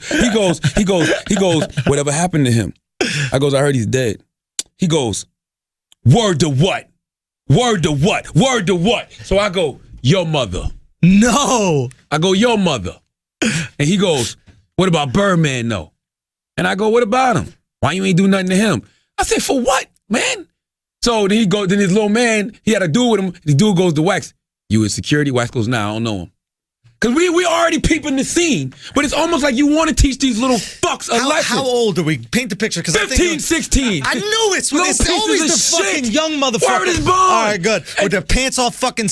whatever happened to him? I goes, I heard he's dead. He goes, word to what? Word to what? Word to what? So I go, your mother. No. I go, your mother. And he goes, what about Birdman though? And I go, what about him? Why you ain't do nothing to him? I said, for what, man? So then then his little man, he had a dude with him. The dude goes to Wax. You in security? Wax goes, nah, I don't know him. Because we already peeping the scene. But it's almost like you want to teach these little fucks a lesson. How old are we? Paint the picture. 15, 16. I knew it's always the fucking young motherfucker. Word is born. All right, good. With their pants all fucking,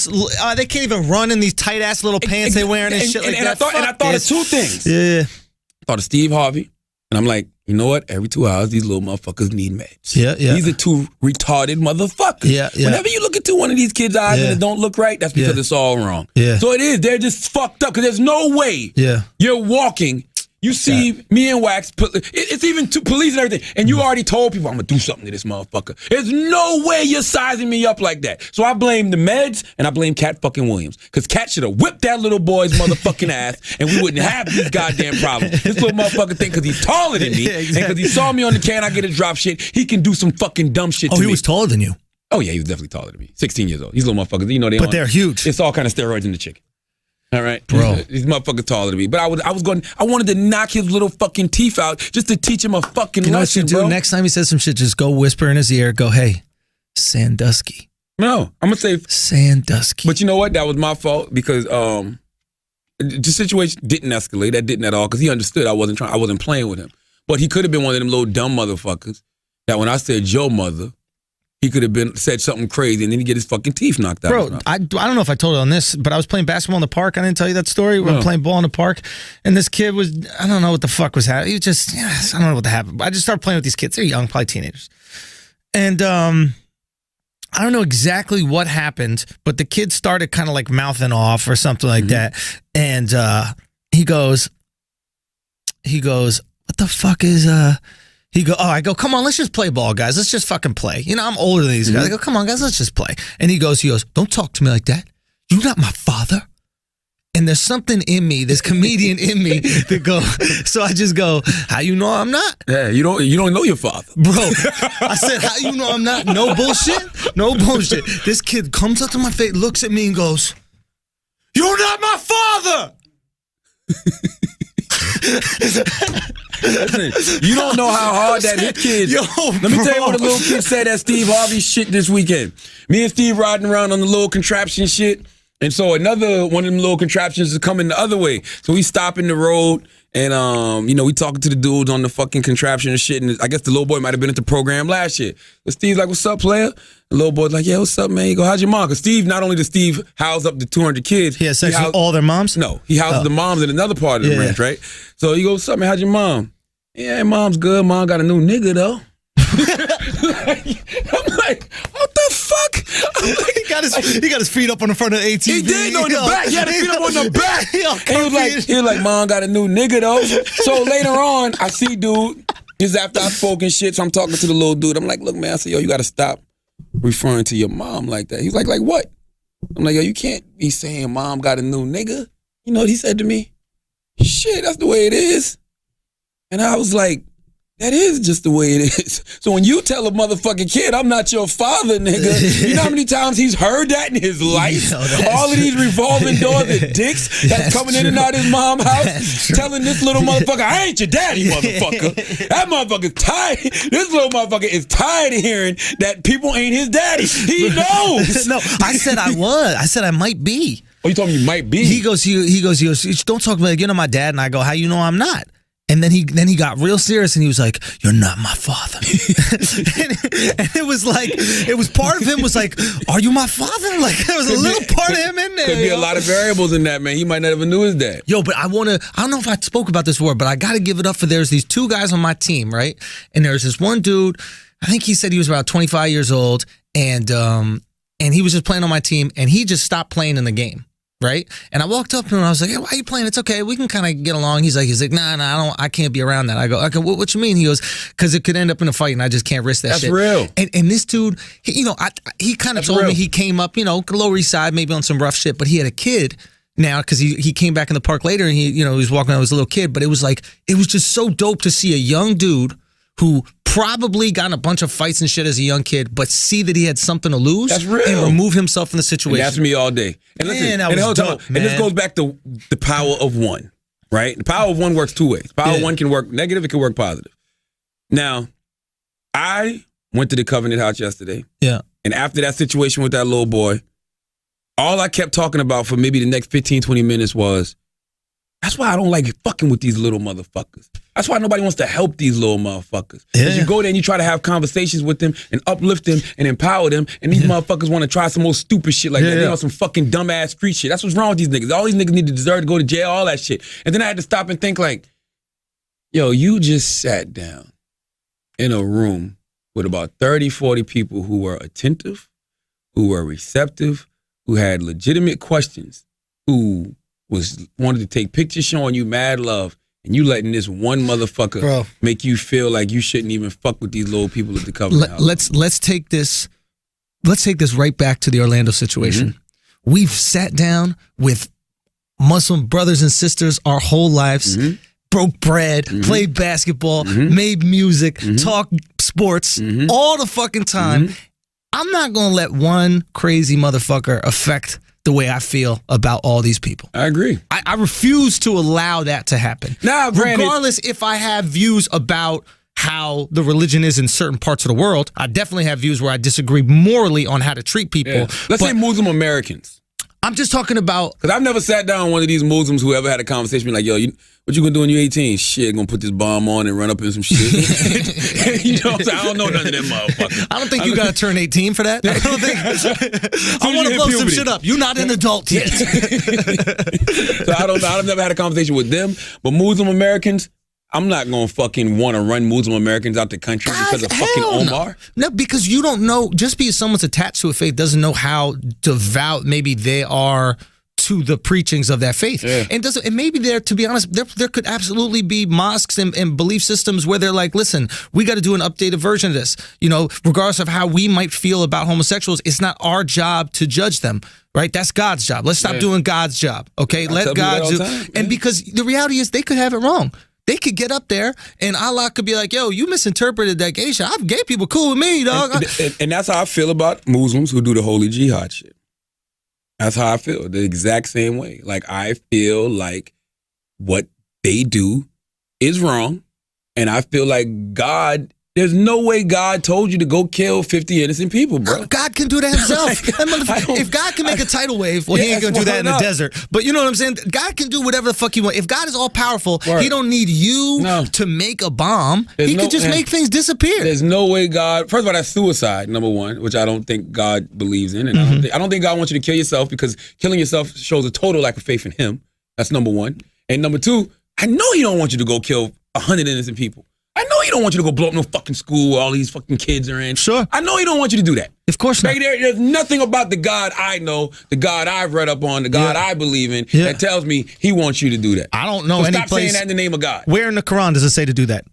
they can't even run in these tight-ass little pants they wearing and shit like that. I thought of two things. Yeah. I thought of Steve Harvey. And I'm like, you know what? Every 2 hours, these little motherfuckers need meds. Yeah. These are two retarded motherfuckers. Yeah. Whenever you look into one of these kids' eyes and it don't look right, that's because it's all wrong. Yeah. So it is. They're just fucked up because there's no way you're walking. You see me and Wax, it's even to police and everything, and you already told people, I'm going to do something to this motherfucker. There's no way you're sizing me up like that. So I blame the meds, and I blame Cat fucking Williams. Because Cat should have whipped that little boy's motherfucking ass, and we wouldn't have these goddamn problems. This little motherfucker think because he's taller than me, and because he saw me on the Can I Get a Drop shit, he can do some fucking dumb shit to me. Oh, he was taller than you? Oh, yeah, he was definitely taller than me. 16 years old. These little motherfuckers, But they're huge. It's all kind of steroids in the chicken. All right, bro. These motherfuckers taller than me, but I wanted to knock his little fucking teeth out just to teach him a fucking lesson, know what you do? bro. Next time he says some shit, just go whisper in his ear. Go, hey, Sandusky. No, I'm gonna say Sandusky. But you know what? That was my fault because the situation didn't escalate. That didn't at all because he understood I wasn't playing with him. But he could have been one of them little dumb motherfuckers that when I said your mother, he could have said something crazy and then he get his fucking teeth knocked out. Bro, I don't know if I told you on this, but I was playing basketball in the park. I didn't tell you that story. We were playing ball in the park, and this kid was, I don't know what the fuck was happening. He was just, I don't know what happened. I just started playing with these kids. They're young, probably teenagers. And I don't know exactly what happened, but the kid started kind of like mouthing off or something like that. And he goes, what the fuck is I go, come on, let's just play ball, guys. Let's just fucking play. I'm older than these guys. I go, come on, guys, let's just play. And he goes, don't talk to me like that. You're not my father. And there's something in me, this comedian in me that go, so I just go, how you know I'm not? Yeah, you don't know your father. Bro, I said, how you know I'm not? No bullshit. This kid comes up to my face, looks at me and goes, you're not my father. Listen, you don't know how hard that hit kids. Let me tell you what the little kid said at Steve Harvey shit this weekend. Me and Steve riding around on the little contraption shit. And so another one of them little contraptions is coming the other way. So we stop in the road and, we talking to the dudes on the fucking contraption and shit. And I guess the little boy might have been at the program last year. But Steve's like, what's up, player? The little boy's like, yeah, what's up, man? He go, how's your mom? Because Steve, not only does Steve house up to 200 kids. He has sex with all their moms? No, he houses the moms in another part of the ranch, right? So he goes, what's up, man? How's your mom? Yeah, mom's good. Mom got a new nigga, though. I'm like, what the fuck? Like, he got his feet up on the front of the ATV. He did, no, in the back. He had his feet up on the back. And he was like, Mom got a new nigga, though. So later on, I see dude, this is after I spoke and shit, so I'm talking to the little dude. I'm like, look, man, I said, yo, you got to stop referring to your mom like that. He's like what? I'm like, yo, you can't be saying mom got a new nigga. You know what he said to me? Shit, that's the way it is. And I was like, That is just the way it is. So when you tell a motherfucking kid, I'm not your father, nigga, you know how many times he's heard that in his life? All of these revolving doors and dicks that's coming in and out of his mom's house, telling this little motherfucker, I ain't your daddy, motherfucker. That motherfucker's tired. This little motherfucker is tired of hearing that people ain't his daddy. He knows. No, I said I was. I said I might be. Oh, you told me you might be? He goes, don't talk about, you're not my dad. And I go, how you know I'm not? And then he got real serious and he was like, you're not my father. and it was like, it was part of him was like, are you my father? Like there was a little part of him in there. Could be a lot of variables in that, man. He might not even knew his dad. Yo, but I don't know if I spoke about this word, but I got to give it up for there's these two guys on my team, right? And there's this one dude, I think he said he was about 25 years old and he was just playing on my team and he just stopped playing in the game. Right, and I walked up to him and I was like, "Hey, why are you playing? It's okay, we can kind of get along." He's like, "Nah, I can't be around that." I go, "Okay, what you mean?" He goes, "Because it could end up in a fight, and I just can't risk that." That's shit. real. And this dude, he kind of told me he came up, Lower East Side, maybe on some rough shit, but he had a kid now because he came back in the park later and he was walking around with a little kid, but it was just so dope to see a young dude who probably got in a bunch of fights and shit as a young kid, but see that he had something to lose That's real. and remove himself from the situation. And that's me all day. And listen, Man, that was dope, man. And this goes back to the power of one, right? The power of one works two ways. Power of one can work negative, it can work positive. Now, I went to the Covenant House yesterday. Yeah. And after that situation with that little boy, all I kept talking about for maybe the next 15, 20 minutes was, that's why I don't like fucking with these little motherfuckers. That's why nobody wants to help these little motherfuckers. Because you go there and you try to have conversations with them and uplift them and empower them, and these motherfuckers want to try some more stupid shit like that. They on some fucking dumbass street shit. That's what's wrong with these niggas. All these niggas need to deserve to go to jail, all that shit. And then I had to stop and think like, yo, you just sat down in a room with about 30, 40 people who were attentive, who were receptive, who had legitimate questions, who wanted to take pictures showing you mad love, and you letting this one motherfucker make you feel like you shouldn't even fuck with these little people at the Covenant House. Let's take this right back to the Orlando situation. Mm-hmm. We've sat down with Muslim brothers and sisters our whole lives, broke bread, played basketball, made music, talked sports all the fucking time. I'm not gonna let one crazy motherfucker affect the way I feel about all these people. I agree. I refuse to allow that to happen. Now, regardless if I have views about how the religion is in certain parts of the world, I definitely have views where I disagree morally on how to treat people. Yeah. Let's say Muslim Americans. I'm just talking about... Because I've never sat down with one of these Muslims who ever had a conversation like, yo, what you gonna do when you're 18? Shit, gonna put this bomb on and run up in some shit. You know what I'm saying? I don't know none of them motherfuckers. I don't think you gotta turn 18 for that. I don't think... I want to blow some shit up. You're not an adult yet. So I don't know. I've never had a conversation with them. But Muslim Americans, I'm not gonna fucking want to run Muslim Americans out the country because of fucking Omar. No, because you don't know, just because someone's attached to a faith doesn't know how devout maybe they are to the preachings of that faith. And maybe there, to be honest, there could absolutely be mosques and belief systems where they're like, listen, we got to do an updated version of this. Regardless of how we might feel about homosexuals, it's not our job to judge them. Right? That's God's job. Let's stop doing God's job. Okay? Let God do. And because the reality is they could have it wrong. They could get up there and Allah could be like, yo, you misinterpreted that gay shit. Gay people cool with me, dog. And that's how I feel about Muslims who do the holy jihad shit. That's how I feel. The exact same way. Like, I feel like what they do is wrong. And I feel like God, there's no way God told you to go kill 50 innocent people, bro. God can do that himself. If God can make a tidal wave, well, he ain't going to do that in the desert. But you know what I'm saying? God can do whatever the fuck he wants. If God is all powerful, he don't need you to make a bomb. He could just make things disappear. There's no way God, first of all, that's suicide, number one, which I don't think God believes in. And I don't think God wants you to kill yourself, because killing yourself shows a total lack of faith in him. That's number one. And number two, I know he don't want you to go kill 100 innocent people. I know he don't want you to go blow up no fucking school where all these fucking kids are in. Sure. I know he don't want you to do that. Of course not. There's nothing about the God I know, the God I've read up on, the God I believe in, that tells me he wants you to do that. I don't know any stop saying that in the name of God. Where in the Quran does it say to do that?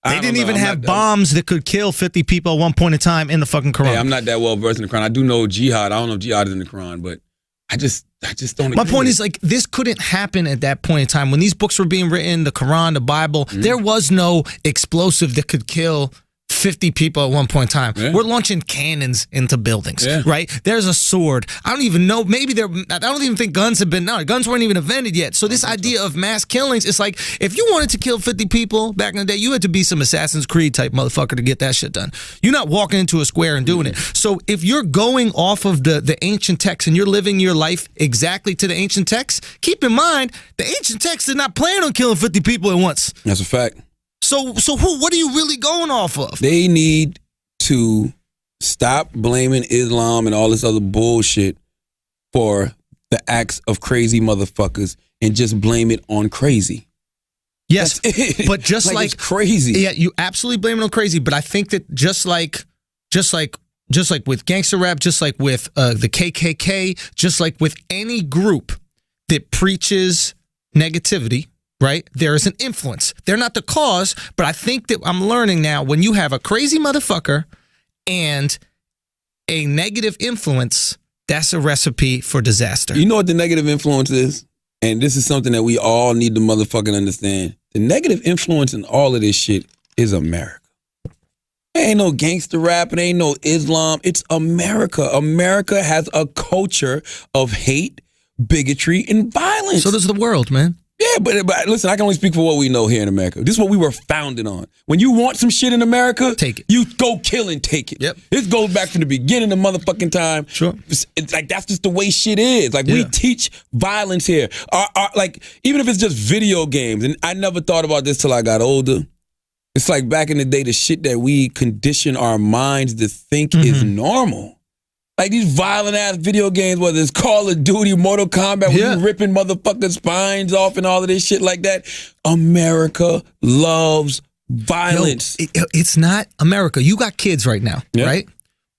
They didn't even have bombs that could kill 50 people at one point in time in the fucking Quran. Hey, I'm not that well versed in the Quran. I do know jihad. I don't know if jihad is in the Quran, but I just don't. My agree point with is, like, this couldn't happen at that point in time when these books were being written. The Quran, the Bible. There was no explosive that could kill 50 people at one point in time. Yeah. We're launching cannons into buildings, Yeah. right? There's a sword. I don't even know. Maybe I don't even think guns have been. No, guns weren't even invented yet. So this idea of mass killings, it's like if you wanted to kill 50 people back in the day, you had to be some Assassin's Creed type motherfucker to get that shit done. You're not walking into a square and doing it. So if you're going off of the ancient texts and you're living your life exactly to the ancient texts, keep in mind the ancient texts did not plan on killing 50 people at once. That's a fact. So what are you really going off of? They need to stop blaming Islam and all this other bullshit for the acts of crazy motherfuckers and just blame it on crazy. Yes, That's it. but just like it's crazy. Yeah, you absolutely blame it on crazy. But I think that just like with gangster rap, just like with the KKK, just like with any group that preaches negativity, right? There is an influence. They're not the cause, but I think that I'm learning now when you have a crazy motherfucker and a negative influence, that's a recipe for disaster. You know what the negative influence is? And this is something that we all need to motherfucking understand. The negative influence in all of this shit is America. There ain't no gangster rap. It ain't no Islam. It's America. America has a culture of hate, bigotry, and violence. So does the world, man. Yeah, but listen, I can only speak for what we know here in America. This is what we were founded on. When you want some shit in America, take it. You go kill and take it. Yep. This goes back from the beginning of motherfucking time. Sure. It's like that's just the way shit is. Like we teach violence here. Like even if it's just video games, and I never thought about this till I got older. It's like back in the day, the shit that we condition our minds to think is normal. Like these violent ass video games, whether it's Call of Duty, Mortal Kombat, where you ripping motherfuckers' spines off and all of this shit like that. America loves violence. Yo, it's not America. You got kids right now, right?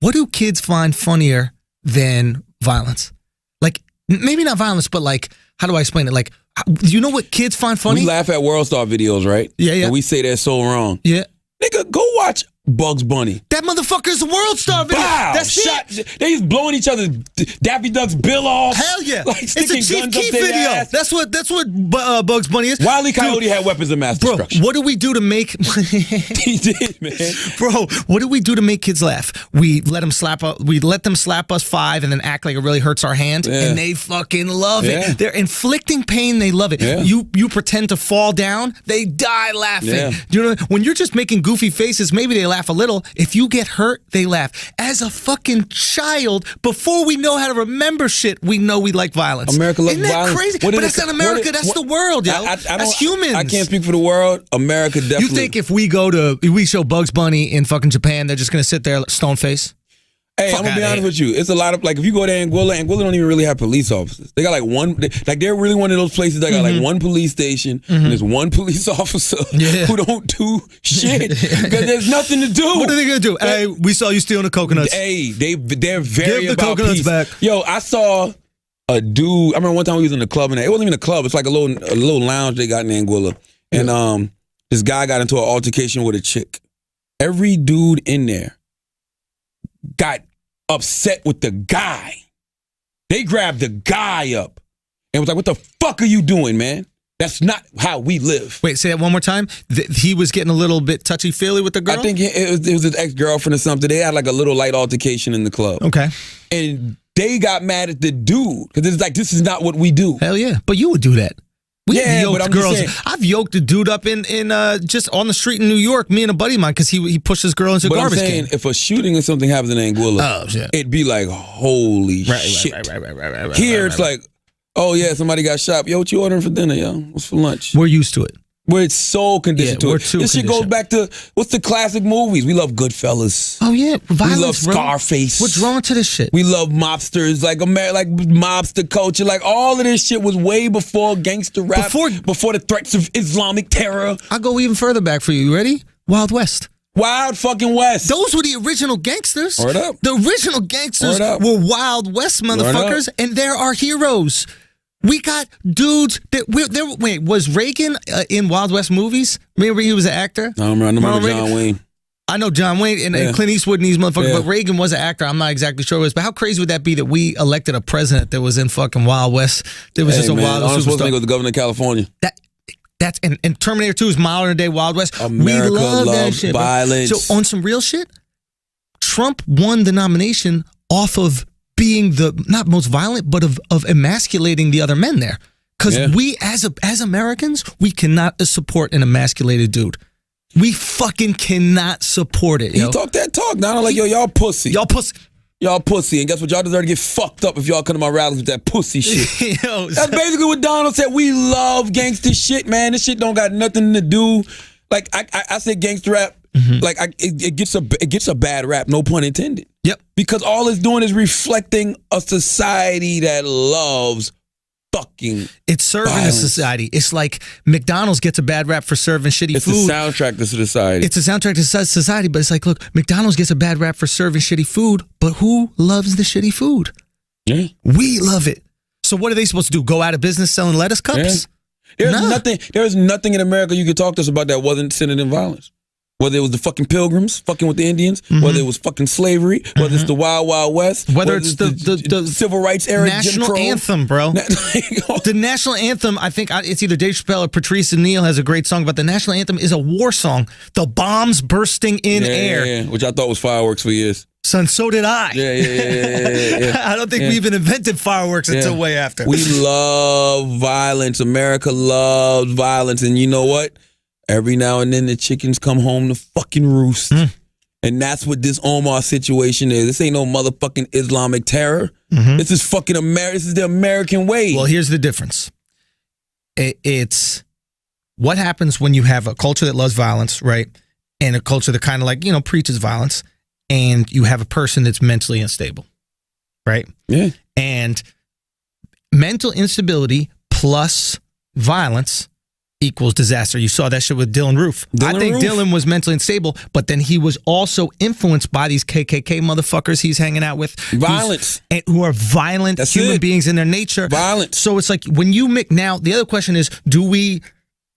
What do kids find funnier than violence? Like, maybe not violence, but like, how do I explain it? Like, do you know what kids find funny? We laugh at World Star videos, right? Yeah. And we say they're so wrong. Yeah. Nigga, go watch Bugs Bunny. That motherfucker's a World Star video. Bow! That's it. They just blowing each other, Daffy Duck's bill off. Hell yeah. Like It's a sticking Chief guns Keef up their video. ass. That's what Bugs Bunny is. Wile E. Coyote had weapons of mass Bro, destruction. what do we do to make He did, man. Bro, what do we do to make kids laugh? We let them slap us 5 and then act like it really hurts our hand, and they fucking love it. They're inflicting pain, they love it. You pretend to fall down, they die laughing. Do you know when you're just making goofy faces, maybe they laugh a little. If you get hurt, they laugh. As a fucking child, before we know how to remember shit, we know we like violence. America loves Isn't that violence. crazy? But that's not America, that's the world, yo. That's humans. I can't speak for the world. America definitely. You think if we show Bugs Bunny in fucking Japan, they're just gonna sit there stone face? Hey, I'm gonna be honest with you. It's a lot of like if you go to Anguilla don't even really have police officers. They got like one. Like they're really one of those places that got like one police station and there's one police officer who don't do shit because there's nothing to do. What are they gonna do? Hey, we saw you stealing the coconuts. Hey, they're very Give the about coconuts peace. back. Yo, I saw a dude. I remember one time we was in the club and it wasn't even a club. It's like a little lounge they got in Anguilla, and this guy got into an altercation with a chick. Every dude in there got upset with the guy. They grabbed the guy up and was like, what the fuck are you doing, man? That's not how we live. Wait, say that one more time. He was getting a little bit touchy-feely with the girl? I think it was his ex-girlfriend or something. They had like a little light altercation in the club. Okay. And they got mad at the dude because it's like, this is not what we do. Hell yeah. But you would do that. We yoked but I'm girls. just saying, I've yoked a dude up in just on the street in New York, me and a buddy of mine, because he pushed his girl into a garbage I'm saying, can. if a shooting or something happens in Anguilla, it'd be like, holy shit. Right. Here it's like, oh yeah, somebody got shot. Yo, what you ordering for dinner, yo? What's for lunch? We're used to it. We're so conditioned to we're it. too This shit goes back to, what's the classic movies? We love Goodfellas. Oh yeah, violence, we love bro. Scarface. We're drawn to this shit. We love mobsters, like mobster culture. Like all of this shit was way before gangster rap, before the threats of Islamic terror. I'll go even further back for you. You ready? Wild West. Wild fucking West. Those were the original gangsters. Word up. The original gangsters were Wild West motherfuckers, and they're our heroes. We got dudes that wait, was Reagan in Wild West movies? Remember he was an actor? I remember John Wayne. I know John Wayne and Clint Eastwood and these motherfuckers, but Reagan was an actor. I'm not exactly sure what it was. But how crazy would that be that we elected a president that was in fucking Wild West? There was just a Wild West superstar. Was the governor of California. That's and Terminator 2 is modern day Wild West. America we love that loves shit, violence. Bro. So on some real shit, Trump won the nomination off of being the not most violent, but of emasculating the other men there. Because we as Americans, we cannot support an emasculated dude. We fucking cannot support it. Yo. He talk that talk. Now I'm like, yo, y'all pussy. Y'all pussy. Y'all pussy. And guess what? Y'all deserve to get fucked up if y'all come to my rallies with that pussy shit. Yo, that's basically what Donald said. We love gangster shit, man. This shit don't got nothing to do. Like I said gangster rap. Like it gets a bad rap, no pun intended. Yep. Because all it's doing is reflecting a society that loves fucking it's serving violence. a society. It's like McDonald's gets a bad rap for serving shitty food. It's a soundtrack to society. It's a soundtrack to society, but it's like, look, McDonald's gets a bad rap for serving shitty food, but who loves the shitty food? Yeah. We love it. So what are they supposed to do? Go out of business selling lettuce cups? Yeah. There's nothing in America you could talk to us about that wasn't centered in violence. Whether it was the fucking Pilgrims fucking with the Indians, whether it was fucking slavery, whether it's the Wild Wild West, whether it's the civil rights era, national Jim Crow. anthem, bro. The national anthem, I think it's either Dave Chappelle or Patrice O'Neal has a great song, but the national anthem is a war song. The bombs bursting in air. Yeah, which I thought was fireworks for years. Son, so did I. Yeah. I don't think we even invented fireworks until way after. We love violence. America loves violence. And you know what? Every now and then the chickens come home to fucking roost. And that's what this Omar situation is. This ain't no motherfucking Islamic terror. This is fucking America. This is the American way. Well, here's the difference. It's what happens when you have a culture that loves violence, right? And a culture that kind of like, preaches violence. And you have a person that's mentally unstable, right? Yeah. And mental instability plus violence equals disaster. You saw that shit with Dylan Roof. I think Dylan was mentally unstable, but then he was also influenced by these KKK motherfuckers he's hanging out with. Violence. Who are violent human beings in their nature. Violence. So it's like when you make, now the other question is, do we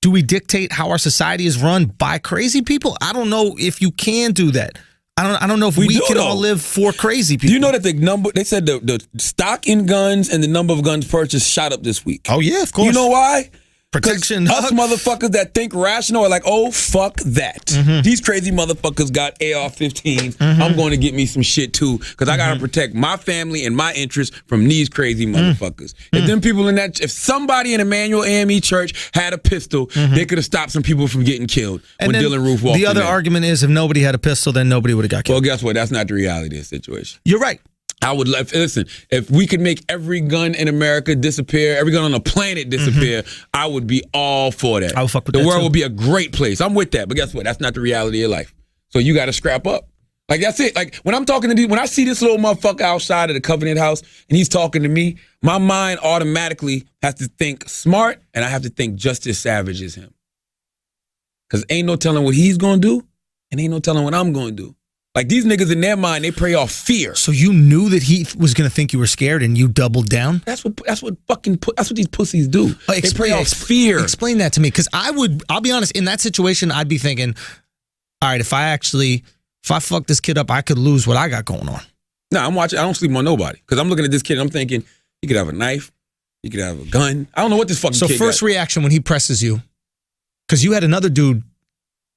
dictate how our society is run by crazy people? I don't know if you can do that. I don't know if we can all live for crazy people. Do you know that the number, they said the stock in guns and the number of guns purchased shot up this week? Oh yeah, of course. You know why? Protection. Us motherfuckers that think rational are like, oh, fuck that. These crazy motherfuckers got AR-15s. I'm going to get me some shit too because I got to protect my family and my interests from these crazy motherfuckers. If them people if somebody in Emmanuel AME Church had a pistol, they could have stopped some people from getting killed when Dylan Roof walked in. The other argument is if nobody had a pistol, then nobody would have got killed. Well, guess what? That's not the reality of the situation. You're right. I would listen. If we could make every gun in America disappear, every gun on the planet disappear, I would be all for that. I would fuck with the that world too. would be a great place. I'm with that, but guess what? That's not the reality of life. So you got to scrap up. Like that's it. Like when I'm talking to these, when I see this little motherfucker outside of the Covenant House and he's talking to me, my mind automatically has to think smart, and I have to think just as savage as him. Because ain't no telling what he's gonna do, and ain't no telling what I'm gonna do. Like these niggas in their mind, they prey off fear. So you knew that he was going to think you were scared, and you doubled down. That's what these pussies do. They prey off fear. Explain that to me, because I'll be honest. In that situation, I'd be thinking, all right, if I fuck this kid up, I could lose what I got going on. No, I'm watching. I don't sleep on nobody because I'm looking at this kid and I'm thinking he could have a knife, he could have a gun. I don't know what this fucking kid got. So first reaction when he presses you, because you had another dude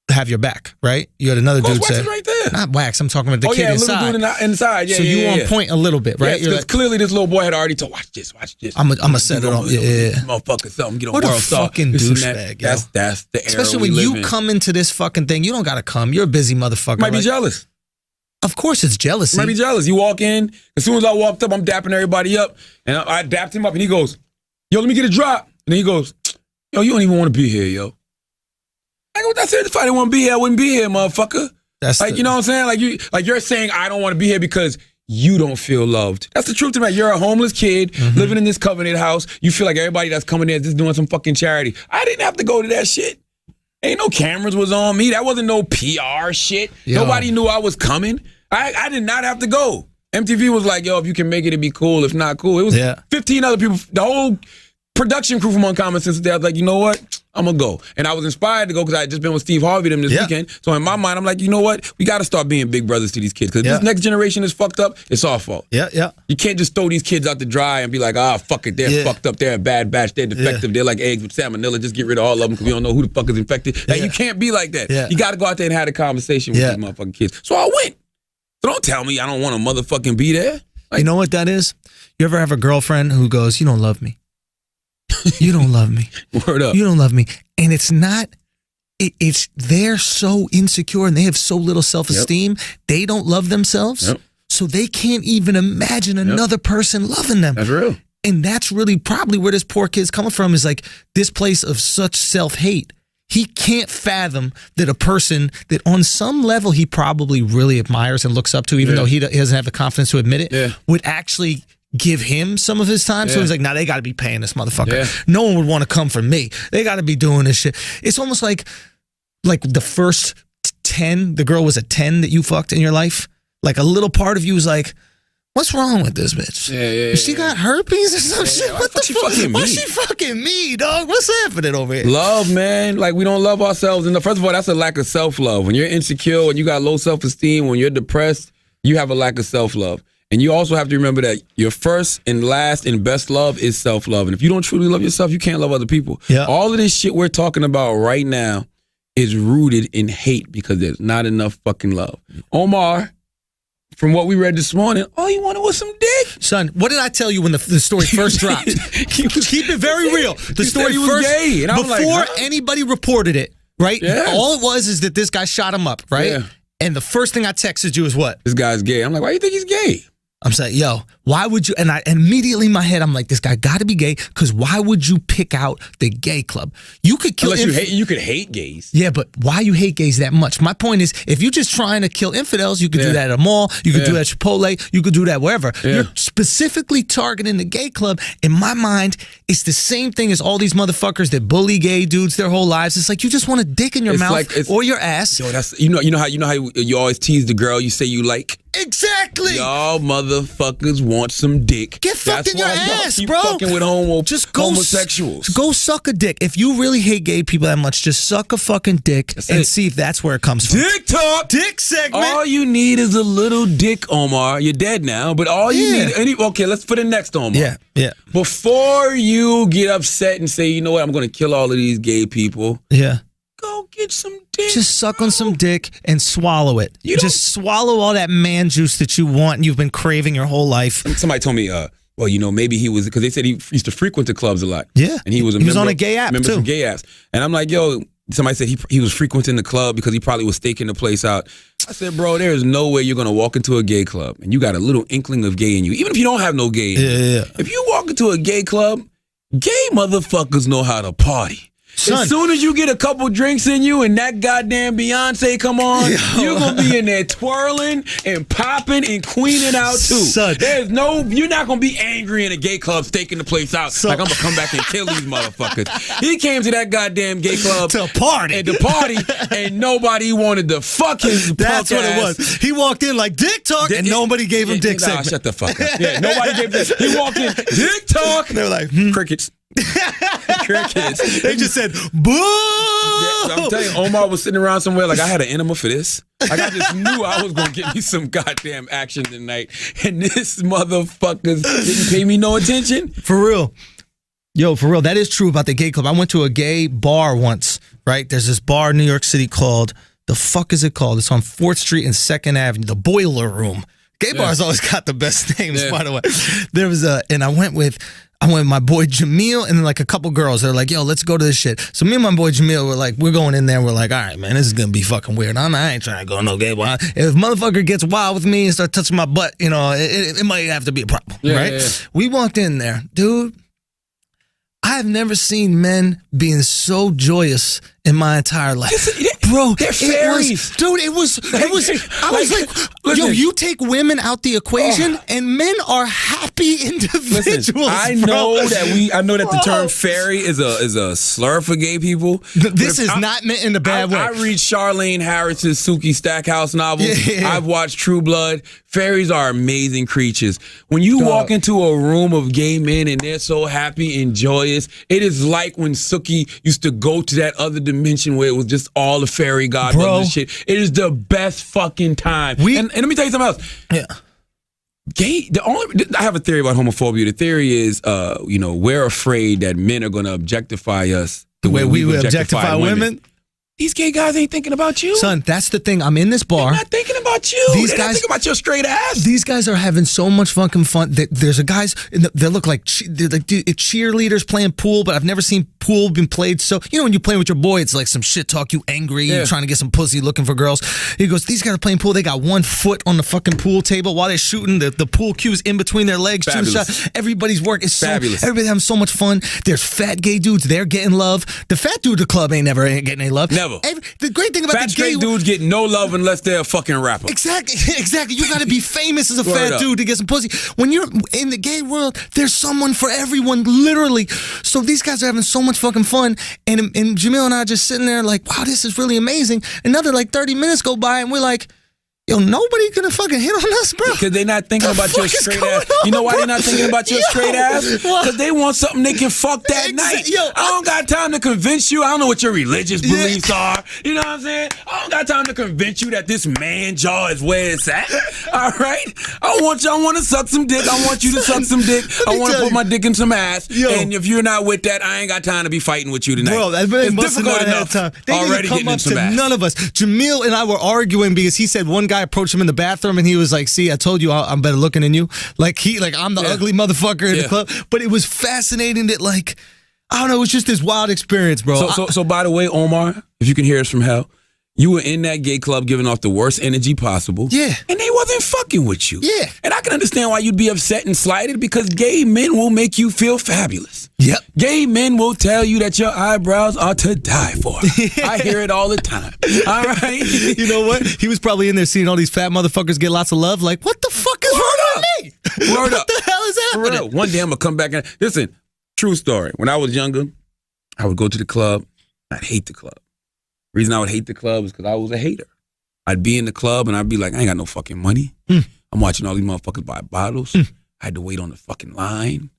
have your back, right? You had another dude say, right there. Not Wax, I'm talking about the kid inside. Little dude inside. Yeah, so you on point a little bit, right? Because clearly this little boy had already told, watch this. I'm gonna set it on. Yeah. Motherfucker, something. Get on what World a Star. fucking douchebag. That's the era. Especially when you come into this fucking thing, you don't gotta come. You're a busy motherfucker. Might be jealous. Of course it's jealousy. Might be jealous. You walk in, as soon as I walked up, I'm dapping everybody up, and I dapped him up, and he goes, yo, let me get a drop. And then he goes, yo, you don't even want to be here, yo. I said, if I didn't want to be here, I wouldn't be here, motherfucker. That's like, you know what I'm saying? Like you're saying I don't want to be here because you don't feel loved. That's the truth to me. You're a homeless kid living in this Covenant House. You feel like everybody that's coming there is just doing some fucking charity. I didn't have to go to that shit. Ain't no cameras was on me. That wasn't no PR shit. Yo. Nobody knew I was coming. I did not have to go. MTV was like, yo, if you can make it, it'd be cool. If not, cool. It was 15 other people. The whole production crew from Uncommon Sense today. I was like, you know what? I'm going to go. And I was inspired to go because I had just been with Steve Harvey them this weekend. So in my mind, I'm like, you know what? We got to start being big brothers to these kids. Because this next generation is fucked up. It's our fault. Yeah. You can't just throw these kids out to dry and be like, fuck it. They're fucked up. They're a bad batch. They're defective. They're like eggs with salmonella. Just get rid of all of them because we don't know who the fuck is infected. Like, you can't be like that. You got to go out there and have a conversation with these motherfucking kids. So I went. So don't tell me I don't want to motherfucking be there. Like, you know what that is? You ever have a girlfriend who goes, you don't love me. You don't love me. Word up. You don't love me. And it's not, it's they're so insecure and they have so little self-esteem. They don't love themselves. So they can't even imagine another person loving them. That's real. And that's really probably where this poor kid's coming from, is like this place of such self-hate. He can't fathom that a person that on some level he probably really admires and looks up to, even though he doesn't have the confidence to admit it, would actually give him some of his time. So he's like, nah, they got to be paying this motherfucker. No one would want to come for me. They got to be doing this shit. It's almost like the first 10, the girl was a 10 that you fucked in your life. Like a little part of you was like, what's wrong with this bitch? She got herpes or some shit? What the fuck? What's she fucking me, dog? What's happening over here? Love, man. Like, we don't love ourselves. And first of all, that's a lack of self-love. When you're insecure, when you got low self-esteem, when you're depressed, you have a lack of self-love. And you also have to remember that your first and last and best love is self-love. And if you don't truly love yourself, you can't love other people. All of this shit we're talking about right now is rooted in hate because there's not enough fucking love. Omar, from what we read this morning, all you wanted was some dick. Son, what did I tell you when the story first dropped? Keep it very real. The story first, gay, and I was before like, anybody reported it, right? All it was is that this guy shot him up, right? And the first thing I texted you is what? This guy's gay. I'm like, why do you think he's gay? I'm saying, yo, why would you? And immediately in my head, I'm like, this guy got to be gay, because why would you pick out the gay club? You could kill. Unless you could hate gays. Yeah, but why you hate gays that much? My point is, if you're just trying to kill infidels, you could do that at a mall. You could do that at Chipotle. You could do that wherever. You're specifically targeting the gay club. In my mind, it's the same thing as all these motherfuckers that bully gay dudes their whole lives. It's like you just want a dick in your mouth or your ass. Yo, that's you know how you always tease the girl you say you like. Exactly. Y'all motherfuckers want some dick. Get fucked in your ass, keep bro. Fucking with homosexuals. Go suck a dick. If you really hate gay people that much, just suck a fucking dick and see if that's where it comes from. Dick talk. Dick segment. All you need is a little dick, Omar. You're dead now, but all you need. Okay, let's put it next, Omar. Yeah. Before you get upset and say, you know what, I'm going to kill all of these gay people. Yeah. Go get some dick. Just suck on some dick and swallow it. Just swallow all that man juice that you want and you've been craving your whole life. Somebody told me, well, you know, maybe he was, because they said he used to frequent the clubs a lot. Yeah. And he was on a gay app, too. Some gay apps. And I'm like, yo, somebody said he was frequenting the club because he probably was staking the place out. I said, bro, there is no way you're going to walk into a gay club and you got a little inkling of gay in you. Even if you don't have no gay in you. If you walk into a gay club, gay motherfuckers know how to party. Son. As soon as you get a couple drinks in you and that goddamn Beyonce come on, you're going to be in there twirling and popping and queening out too. Son. You're not going to be angry in a gay club staking the place out. Like, I'm going to come back and kill these motherfuckers. He came to that goddamn gay club to party. And nobody wanted to fuck his That's what it was. He walked in like dick talk and nobody gave him dick segment. Shut the fuck up. Yeah, nobody gave this. He walked in, dick talk. They were like, crickets. Crickets. They just said, boo! Yeah, I'm telling you, Omar was sitting around somewhere like, I had an enema for this. Like, I just knew I was going to get me some goddamn action tonight. And this motherfuckers didn't pay me no attention. For real. Yo, for real. That is true about the gay club. I went to a gay bar once, right? There's this bar in New York City called, the fuck is it called? It's on 4th Street and 2nd Avenue, the Boiler Room. Gay bars always got the best names, by the way. There was and I went with my boy Jamil and then like a couple girls. They're like, yo, let's go to this shit. So me and my boy Jamil were like, we're going in there. We're like, all right, man, this is going to be fucking weird. I ain't trying to go no gay bar. If motherfucker gets wild with me and start touching my butt, you know, it might have to be a problem, right? Yeah. We walked in there. Dude, I have never seen men being so joyous in my entire life. Bro, they're fairies. It was I was like, yo, you take women out the equation and men are happy individuals. Listen, I know that the term fairy is a slur for gay people. This is not meant in a bad way. I read Charlene Harris's Suki Stackhouse novels. I've watched True Blood. Fairies are amazing creatures. When you walk into a room of gay men and they're so happy and joyous, it is like when Suki used to go to that other dimension where it was just all the fairy godmothers and shit. It is the best fucking time. And let me tell you something else. Yeah. I have a theory about homophobia. The theory is, we're afraid that men are going to objectify us the way we objectify women. These gay guys ain't thinking about you. Son, that's the thing. I'm in this bar. They're not thinking about you. They're not thinking about your straight ass. These guys are having so much fucking fun. There's a guys, they look like cheerleaders playing pool, but I've never seen pool been played so. You know when you play with your boy, it's like some shit talk, you angry, you're trying to get some pussy, looking for girls. He goes, these guys are playing pool. They got 1 foot on the fucking pool table while they're shooting. The pool cues in between their legs. Fabulous. Everybody's work is fabulous. Everybody's having so much fun. There's fat gay dudes. They're getting love. The fat dude at the club ain't getting any love. Never. The great thing about fat the gay straight dudes get no love unless they're a fucking rapper. Exactly. You got to be famous as a fat dude to get some pussy. When you're in the gay world, there's someone for everyone, literally. So these guys are having so much fucking fun, and Jamil and I are just sitting there like, wow, this is really amazing. Another like 30 minutes go by, and we're like, yo, nobody's gonna fucking hit on us, bro. Because they're not thinking about your straight ass. You know why they're not thinking about your straight ass? Because they want something they can fuck that night. I don't got time to convince you. I don't know what your religious beliefs are. You know what I'm saying? I don't got time to convince you that this man jaw is where it's at. All right? I want to suck some dick. I want you to suck some dick. I want to put my dick in some ass. And if you're not with that, I ain't got time to be fighting with you tonight. Bro, it's difficult enough. They already come up to none of us. Jamil and I were arguing because he said one guy approached him in the bathroom and he was like, see, I told you I'm better looking than you. Like I'm the ugly motherfucker in the club. But it was fascinating that I don't know, it was just this wild experience, bro. So by the way, Omar, if you can hear us from hell, you were in that gay club giving off the worst energy possible. Yeah. And they wasn't fucking with you. Yeah. And I can understand why you'd be upset and slighted because gay men will make you feel fabulous. Yep. Gay men will tell you that your eyebrows are to die for. I hear it all the time. All right? You know what? He was probably in there seeing all these fat motherfuckers get lots of love. Like, what the fuck is wrong with me? Word up. What the hell is happening? Word up. One day I'm going to come back and listen, true story. When I was younger, I would go to the club. I'd hate the club. The reason I would hate the club is because I was a hater. I'd be in the club and I'd be like, I ain't got no fucking money. I'm watching all these motherfuckers buy bottles. I had to wait on the fucking line.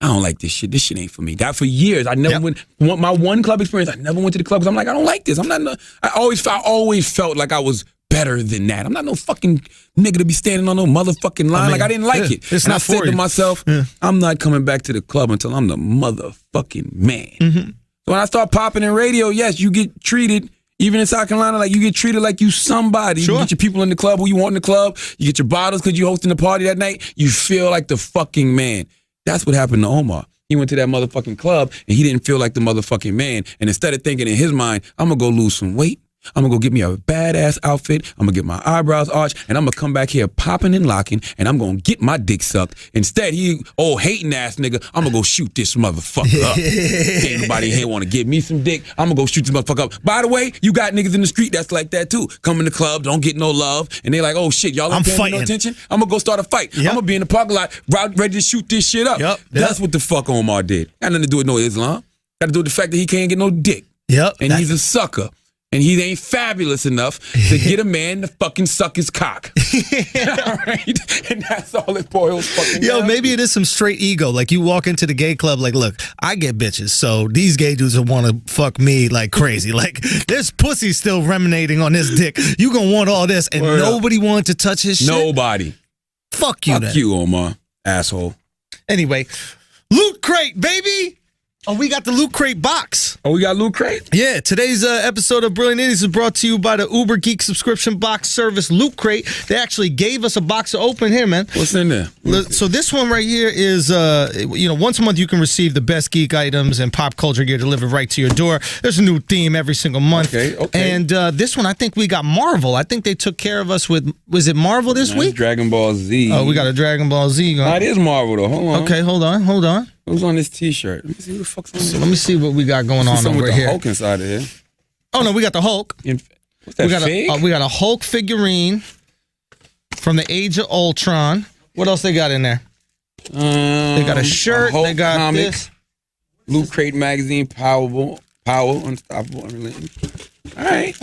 I don't like this shit. This shit ain't for me. That for years, I never went. My one club experience, I never went to the club because I'm like, I don't like this. I always felt like I was better than that. I'm not no fucking nigga to be standing on no motherfucking line. I didn't like it. It's and not I said to myself, I'm not coming back to the club until I'm the motherfucking man. So when I start popping in radio, yes, you get treated, even in South Carolina, like you get treated like you somebody. You get your people in the club who you want in the club. You get your bottles because you hosting the party that night. You feel like the fucking man. That's what happened to Omar. He went to that motherfucking club and he didn't feel like the motherfucking man. And instead of thinking in his mind, I'm going to go lose some weight. I'm going to go get me a badass outfit. I'm going to get my eyebrows arched and I'm going to come back here popping and locking and I'm going to get my dick sucked. Instead, hating ass nigga, I'm going to go shoot this motherfucker up. Ain't nobody here want to give me some dick. I'm going to go shoot this motherfucker up. By the way, you got niggas in the street that's like that too. Come in the club, don't get no love. And they like, oh shit, y'all ain't paying me no attention. I'm going to go start a fight. I'm going to be in the parking lot ready to shoot this shit up. That's what the fuck Omar did. Got nothing to do with no Islam. Got to do with the fact that he can't get no dick. And he's a sucker. And he ain't fabulous enough to get a man to fucking suck his cock. All right? And that's all it boils fucking down. Maybe it is some straight ego. Like you walk into the gay club like, look, I get bitches, so these gay dudes will want to fuck me like crazy. Like this pussy still ruminating on this dick. You gonna want all this. And nobody wanted to touch his shit? Nobody. Fuck you then. Fuck you, Omar. Asshole. Anyway, Loot Crate, baby. Oh, we got the Loot Crate box. Oh, we got Loot Crate? Yeah, today's episode of Brilliant Idiots is brought to you by the Uber Geek subscription box service Loot Crate. They actually gave us a box to open here, man. What's in there? So this one right here is, once a month you can receive the best geek items and pop culture gear delivered right to your door. There's a new theme every single month. Okay. And this one, I think we got Marvel. I think they took care of us with, was it Marvel this week? Dragon Ball Z. Oh, we got a Dragon Ball Z going. It is Marvel, though. Hold on. Okay, hold on. Who's on this T-shirt? Let me see who the fuck's on this. Let me see what we got going on over with here. The Hulk inside of here. Oh no, we got the Hulk. What's that? We got a Hulk figurine from the Age of Ultron. What else they got in there? They got a shirt. They got comic, this. Loot Crate magazine, Power, Unstoppable, Unrelenting. All right.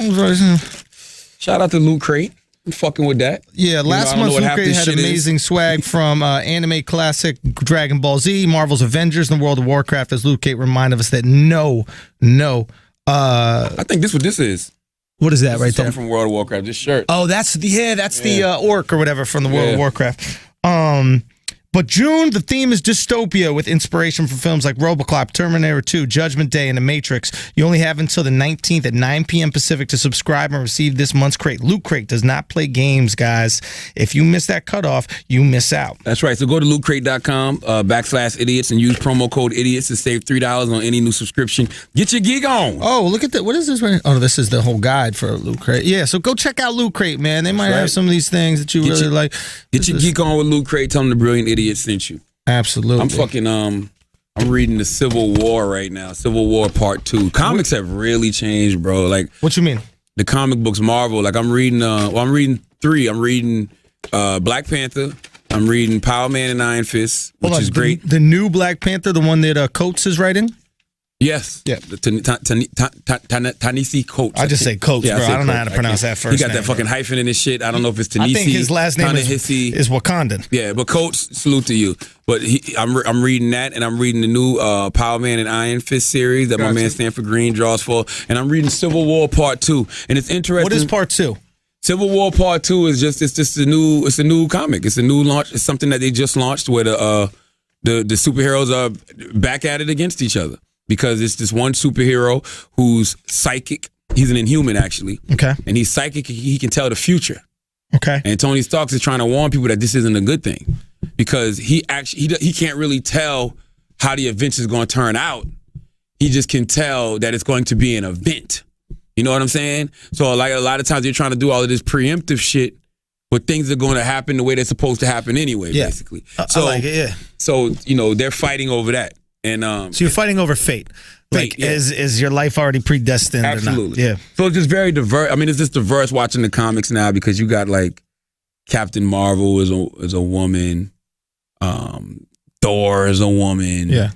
Shout out to Loot Crate. I'm fucking with that. Yeah, last month's Loot Crate had amazing swag from anime classic Dragon Ball Z, Marvel's Avengers, and World of Warcraft. As Loot Crate reminded us that no. I think this what this is. What is that this right is there? Something from World of Warcraft. This shirt. Oh, that's the orc or whatever from the World of Warcraft. But June, the theme is dystopia with inspiration from films like Robocop, Terminator 2, Judgment Day, and The Matrix. You only have until the 19th at 9 p.m. Pacific to subscribe and receive this month's crate. Loot Crate does not play games, guys. If you miss that cutoff, you miss out. That's right. So go to lootcrate.com /idiots and use promo code idiots to save $3 on any new subscription. Get your gig on. Oh, look at that. What is this? Oh, this is the whole guide for Loot Crate. Yeah, so go check out Loot Crate, man. They might have some of these things that you really like. Get your geek on with Loot Crate. Tell them the brilliant idiot sent you. Absolutely. I'm fucking I'm reading the Civil War right now. Civil War Part 2. Comics have really changed, bro. Like, what you mean? The comic books, Marvel. Like, I'm reading I'm reading 3. I'm reading Black Panther. I'm reading Power Man and Iron Fist, which is great. The new Black Panther, the one that Coates is writing? Yes. Yeah. Ta-Nehisi Coates. I just say Coates, bro. I don't know how to pronounce that first name. He got that fucking hyphen in his shit. I don't know if it's Tanisi. I think his last name is Wakandan. Yeah, but Coates, salute to you. But I'm reading that, and I'm reading the new Power Man and Iron Fist series that my man Stanford Green draws for, and I'm reading Civil War Part 2. And it's interesting. What is Part 2? Civil War Part 2 is just a new comic. It's a new launch. It's something that they just launched where the superheroes are back at it against each other. Because it's this one superhero who's psychic. He's an Inhuman, actually. Okay. And he's psychic. He can tell the future. Okay. And Tony Stark is trying to warn people that this isn't a good thing because he can't really tell how the event is going to turn out. He just can tell that it's going to be an event. You know what I'm saying? So like a lot of times you're trying to do all of this preemptive shit, but things are going to happen the way they're supposed to happen anyway. Basically. So, I like it. Yeah. So they're fighting over that. And so you're fighting over fate. Like, is your life already predestined? Absolutely. Or not? Yeah. So it's just very diverse. I mean, it's just diverse watching the comics now because you got like Captain Marvel is a woman, Thor is a woman. Yeah.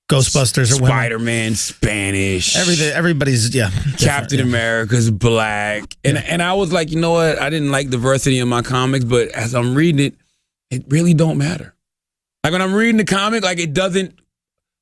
Ghostbusters are women. Spider-Man Spanish. Everybody's Captain America's black. And I was like, you know what? I didn't like diversity in my comics, but as I'm reading it really don't matter. Like when I'm reading the comic, like it doesn't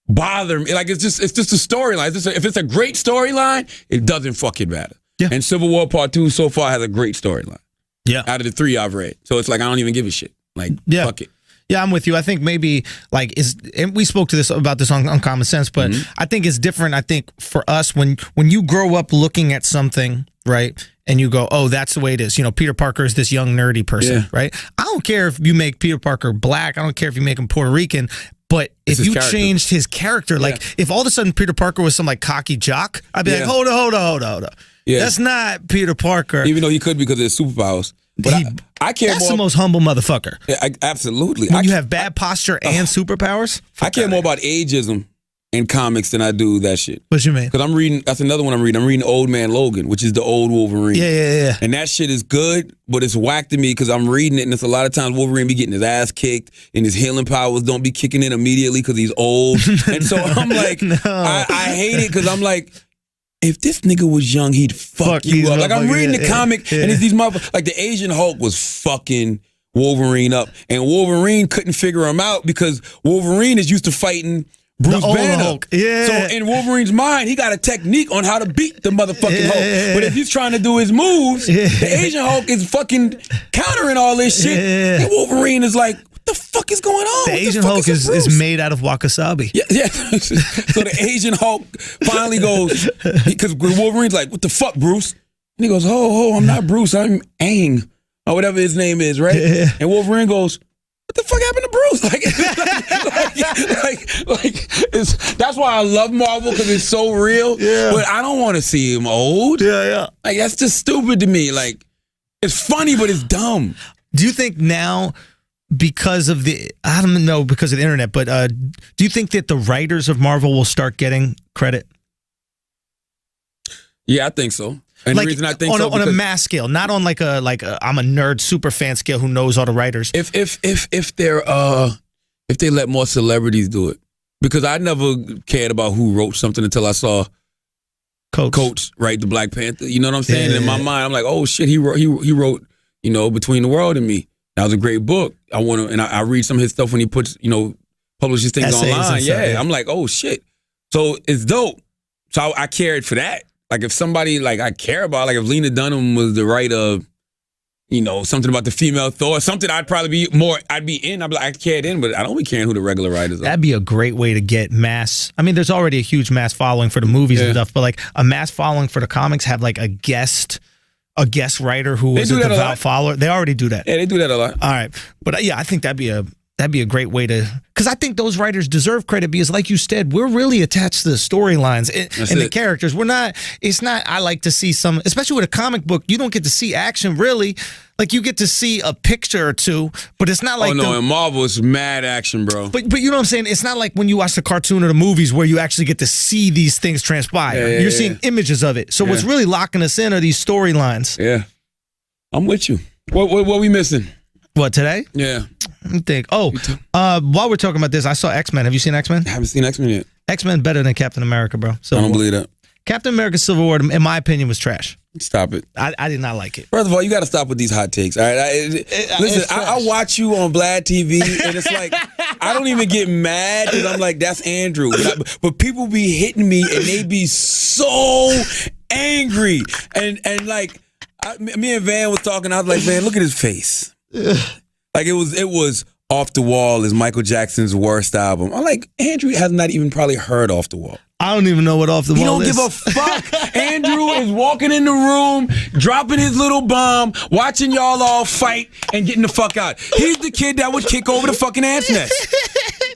bother me. Like it's just a storyline. If it's a great storyline, it doesn't fucking matter. Yeah. And Civil War Part 2 so far has a great storyline. Yeah. Out of the 3 I've read. So it's like I don't even give a shit. Like fuck it. Yeah, I'm with you. I think maybe and we spoke to about this on Common Sense, but I think it's different. I think for us when you grow up looking at something, right, and you go, oh, that's the way it is. Peter Parker is this young nerdy person, right? I don't care if you make Peter Parker black. I don't care if you make him Puerto Rican. But if you changed his character, like if all of a sudden Peter Parker was some like cocky jock, I'd be like, hold on. Yeah. That's not Peter Parker. Even though he could because of his superpowers. But I care that's more. The most humble motherfucker. Yeah, absolutely. When you have bad posture and superpowers? I care more about ageism in comics than I do that shit. What you mean? Because I'm reading, that's another one I'm reading. I'm reading Old Man Logan, which is the old Wolverine. Yeah. And that shit is good, but it's whack to me because I'm reading it and it's a lot of times Wolverine be getting his ass kicked and his healing powers don't be kicking in immediately because he's old. And so I'm like, I hate it because I'm like, if this nigga was young, he'd fuck you up. Like I'm reading the comic and it's these motherfuckers, like the Asian Hulk was fucking Wolverine up. And Wolverine couldn't figure him out because Wolverine is used to fighting Bruce Banner. Hulk. Yeah. So in Wolverine's mind, he got a technique on how to beat the motherfucking Hulk. But if he's trying to do his moves, the Asian Hulk is fucking countering all this shit. And Wolverine is like, what the fuck is going on? The Asian Hulk is made out of wasabi. Yeah. So the Asian Hulk finally goes, because Wolverine's like, what the fuck, Bruce? And he goes, oh, I'm not Bruce, I'm Aang, or whatever his name is, right? And Wolverine goes, what the fuck happened to Bruce? That's why I love Marvel because it's so real. Yeah. But I don't want to see him old. Yeah. Like that's just stupid to me. Like it's funny, but it's dumb. Do you think now, because of the internet, but do you think that the writers of Marvel will start getting credit? Yeah, I think so. And the reason I think on a mass scale, not on like a I'm a nerd super fan scale who knows all the writers. If they let more celebrities do it, because I never cared about who wrote something until I saw Coates write the Black Panther. You know what I'm saying? And in my mind, I'm like, oh shit, he wrote Between the World and Me. That was a great book. I read some of his stuff when he puts, publishes things Essays online. and stuff, yeah. I'm like, oh shit. So it's dope. So I cared for that. Like if somebody like I care about, like if Lena Dunham was the writer of, something about the female Thor, something I'd be in. I'd cared in, but I don't be caring who the regular writers are. That'd be a great way to get mass. I mean, there's already a huge mass following for the movies and stuff, but like a mass following for the comics, have like a guest writer who is a devout follower. They already do that. Yeah, they do that a lot. All right, but yeah, I think that'd be a great way to, because I think those writers deserve credit because, like you said, we're really attached to the storylines and the characters. It's not. I like to see some, especially with a comic book. You don't get to see action really. Like you get to see a picture or two, but it's not like. Oh no, in Marvel it's mad action, bro. But you know what I'm saying? It's not like when you watch the cartoon or the movies where you actually get to see these things transpire. You're seeing images of it. So what's really locking us in are these storylines. Yeah, I'm with you. What we missing? What, today? Yeah. Let me think. Oh, while we're talking about this, I saw X-Men. Have you seen X-Men? I haven't seen X-Men yet. X-Men better than Captain America, bro. I don't believe that. Captain America Civil War, in my opinion, was trash. Stop it. I did not like it. First of all, you got to stop with these hot takes. All right, listen. I watch you on Vlad TV, and it's like I don't even get mad because I'm like, that's Andrew. But people be hitting me, and they be so angry, and like me and Van was talking. I was like, Van, look at his face. Like it was Off the Wall is Michael Jackson's worst album. I'm like, Andrew has not even probably heard Off the Wall. I don't even know what Off the Wall is. He don't give a fuck. Andrew is walking in the room, dropping his little bomb, watching y'all all fight, and getting the fuck out. He's the kid that would kick over the fucking ant's nest.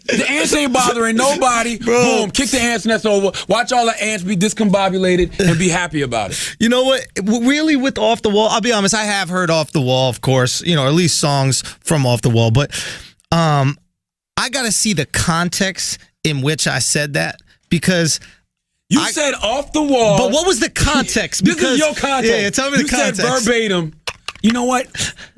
The ants ain't bothering nobody. Bro. Boom, kick the ant's nest over. Watch all the ants be discombobulated and be happy about it. You know what? Really, with Off the Wall, I'll be honest, I have heard Off the Wall, of course, or at least songs from Off the Wall, but I got to see the context in which I said that. Because you said Off the Wall. But what was the context? This is your context. Yeah, tell me the context. You said verbatim. You know what?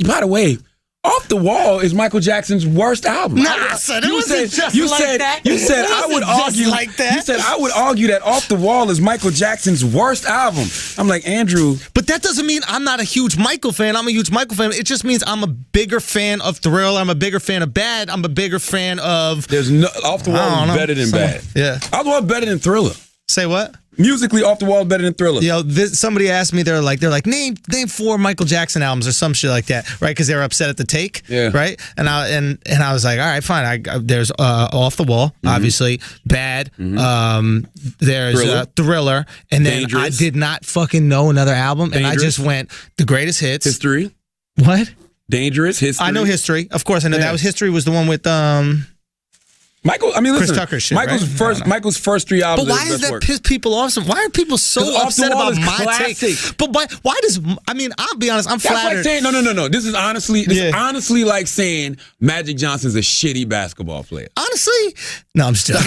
By the way, Off the Wall is Michael Jackson's worst album. Nah, son, it wasn't just like that. You said I would argue like that. You said I would argue that Off the Wall is Michael Jackson's worst album. I'm like, Andrew. But that doesn't mean I'm not a huge Michael fan. I'm a huge Michael fan. It just means I'm a bigger fan of Thriller. I'm a bigger fan of Bad. I'm a bigger fan of. There's no Off the Wall is better than Bad. Yeah. Off the Wall is better than Thriller. Say what? Musically, Off the Wall is better than Thriller. Somebody asked me, they're like, name 4 Michael Jackson albums or some shit like that, right? Because they were upset at the take, right? And I was like, all right, fine. There's Off the Wall, obviously, Bad. There's Thriller, and then Dangerous. I did not fucking know another album, Dangerous. And I just went the greatest hits. History. What? Dangerous. History. I know History, of course. I know that was History was the one with Michael, I mean, listen, Chris Tucker shit, Michael's first 3 albums. But why does that piss people off? Why are people so upset about my take? But why does? I mean, I'll be honest. I'm flattered. Like saying, no. This is honestly like saying Magic Johnson's a shitty basketball player. Honestly, no, I'm just joking.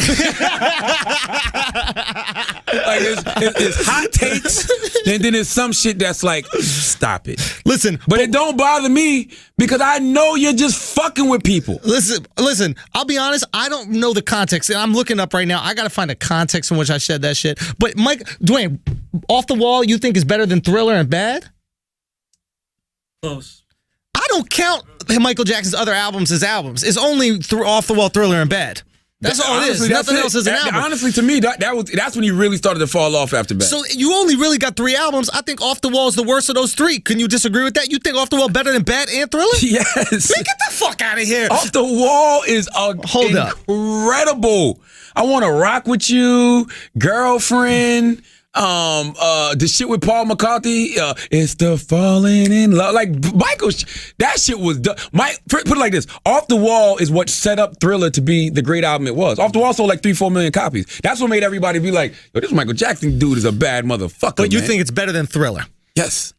Like it's hot takes, and then there's some shit that's like, stop it. Listen, but it don't bother me because I know you're just fucking with people. Listen. I'll be honest. I don't know the context, and I'm looking up right now. I got to find a context in which I said that shit. But Dwayne, Off the Wall, you think is better than Thriller and Bad? Close. I don't count Michael Jackson's other albums as albums. It's only Off the Wall, Thriller, and Bad. That's all it is. Nothing else is an album. Honestly, to me, that's when he really started to fall off after Bad. So you only really got 3 albums. I think Off the Wall is the worst of those 3. Can you disagree with that? You think Off the Wall better than Bad and Thriller? Yes. Man, get the fuck out of here. Off the Wall is incredible. I Want to Rock With You, Girlfriend. The shit with Paul McCartney, it's the falling in love. Like Michael, that shit was put it like this: Off the Wall is what set up Thriller to be the great album it was. Off the Wall sold like 3-4 million copies. That's what made everybody be like, "Yo, this Michael Jackson dude is a bad motherfucker." But you think it's better than Thriller? Yes.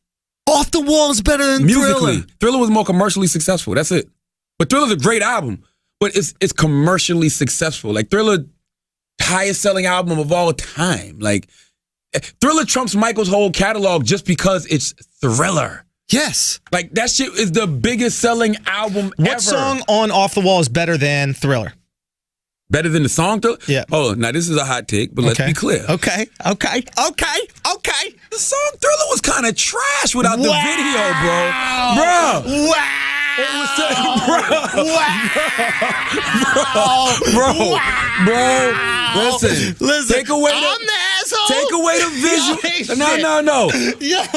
Off the Wall is better than musically. Thriller. Thriller was more commercially successful. That's it. But Thriller's a great album, but it's commercially successful. Like Thriller, highest selling album of all time. Like. Thriller trumps Michael's whole catalog just because it's Thriller. Yes. Like, that shit is the biggest selling album ever. What song on Off the Wall is better than Thriller? Better than the song Thriller? Yeah. Oh, now this is a hot take, but let's be clear. Okay. the song Thriller was kind of trash without the video, bro. Bro. Wow. It was bro. Listen. Take away I'm the asshole. Take away the visual. No.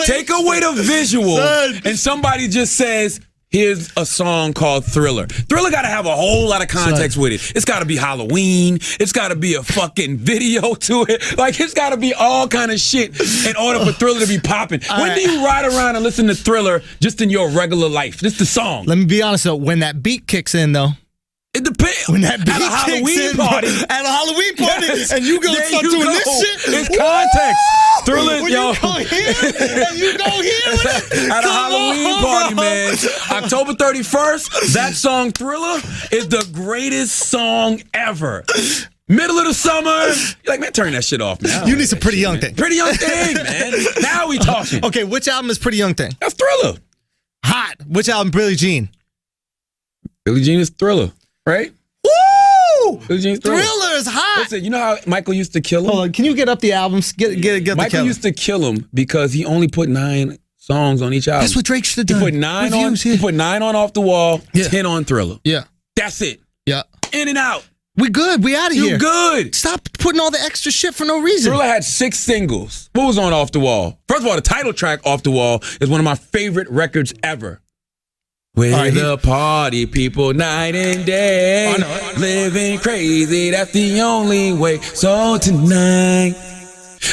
Take away the visual, and somebody just says, here's a song called Thriller. Thriller got to have a whole lot of context with it. It's got to be Halloween. It's got to be a fucking video to it. Like, it's got to be all kind of shit in order for Thriller to be popping. When do you ride around and listen to Thriller just in your regular life? Just the song. Let me be honest, though. When that beat kicks in, though. It depends. When that beat at a Halloween party. At a Halloween party. Yes. And you go start doing this shit. It's context. Thriller, when yo. You go here, and you go here with it. At a Halloween party, man. October 31st, that song Thriller is the greatest song ever. Middle of the summer. You're like, man, turn that shit off, man. You need some Pretty Young Thing. Pretty Young Thing, man. Now we talking. Okay, which album is Pretty Young Thing? That's Thriller. Hot. Which album, Billie Jean? Billie Jean is Thriller, right? Woo! Billie Jean's Thriller. Thriller is hot. Listen, you know how Michael used to kill him? Hold on, can you get up the albums? Get Michael used to kill him because he only put 9 songs on each album. That's what Drake should have done. He put 9 on. He put 9 on Off the Wall, 10 on Thriller. Yeah. That's it. Yeah. In and out. We good. We out of here. You good. Stop putting all the extra shit for no reason. Thriller had 6 singles. What was on Off the Wall? First of all, the title track, Off the Wall, is one of my favorite records ever. We're the party people night and day. Living crazy, that's the only way. So tonight.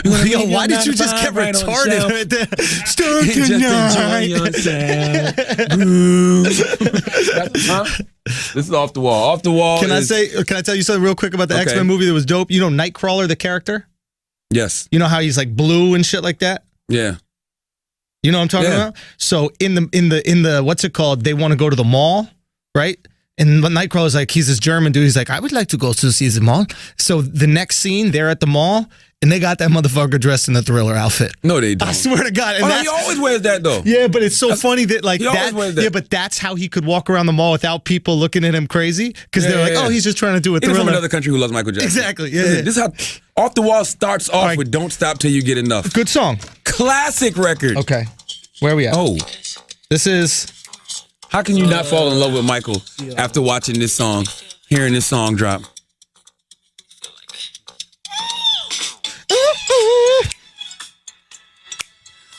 Yo, why did you just get retarded right there? Start tonight. This is Off the Wall. Off the Wall. Can I tell you something real quick about the X-Men movie that was dope? You know Nightcrawler, the character? Yes. You know how he's like blue and shit like that? Yeah. You know what I'm talking about? So in the what's it called? They want to go to the mall, right? And Nightcrawler's like, he's this German dude. He's like, I would like to go to see the mall. So the next scene, they're at the mall, and they got that motherfucker dressed in the Thriller outfit. No, they don't. I swear to God. And he always wears that, though. Yeah, but it's so funny that, like, that. Yeah, but that's how he could walk around the mall without people looking at him crazy. Because they're like, oh, he's just trying to do a Thriller. He's from another country who loves Michael Jackson. Exactly. Yeah. Listen, this is how Off the Wall starts off with Don't Stop Till You Get Enough. Good song. Classic record. Okay. Where are we at? Oh. This is... How can you not fall in love with Michael after watching this song, hearing this song drop?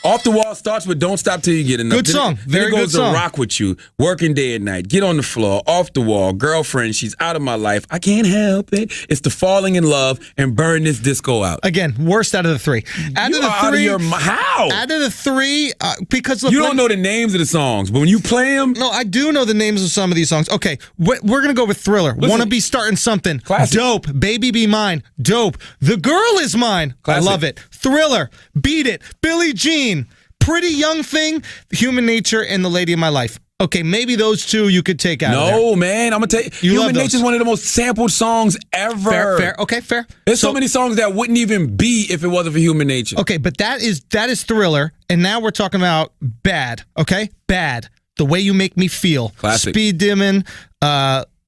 Off the Wall starts with Don't Stop Till You Get Enough. Good song. Very then it good goes song. to Rock With You, Working Day and Night, Get on the Floor, Off the Wall, Girlfriend, She's Out of My Life, I Can't Help It, It's the Falling in Love, and Burn This Disco Out. Again, worst out of the 3. Out of the 3, because look, you don't know the names of the songs, but when you play them... No, I do know the names of some of these songs. Okay, we're going to go with Thriller. Want to Be Starting Something. Classic. Dope. Baby Be Mine. Dope. The Girl Is Mine. Classic. I love it. Thriller. Beat It. Billie Jean. Pretty Young Thing, Human Nature, and The Lady of My Life. Okay, maybe those 2 you could take out of there. No, man, I'm going to tell you, Human Nature is one of the most sampled songs ever. Fair. Okay, fair. There's so many songs that wouldn't even be if it wasn't for Human Nature. Okay, but that is Thriller, and now we're talking about Bad, okay? Bad. The Way You Make Me Feel. Classic. Speed Demon,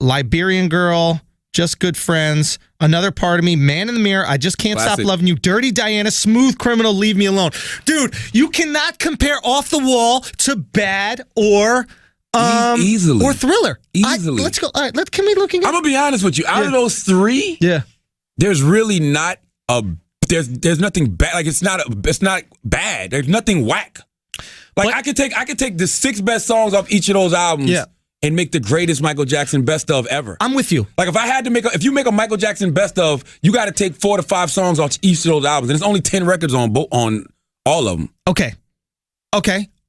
Liberian Girl, Just Good Friends, Another Part of Me, Man in the Mirror, I Just Can't Stop Loving You, Dirty Diana, Smooth Criminal, Leave Me Alone. Dude, you cannot compare Off the Wall to Bad or easily or Thriller. Easily. Let's go. All right, can we looking at I'm gonna be honest with you. Out of those 3, there's really not there's nothing bad. Like it's not bad. There's nothing whack. Like I could take the 6 best songs off each of those albums. Yeah. And make the greatest Michael Jackson best of ever. I'm with you. Like if I had to if you make a Michael Jackson best of, you got to take 4 to 5 songs off each of those albums, and there's only 10 records on all of them. Okay.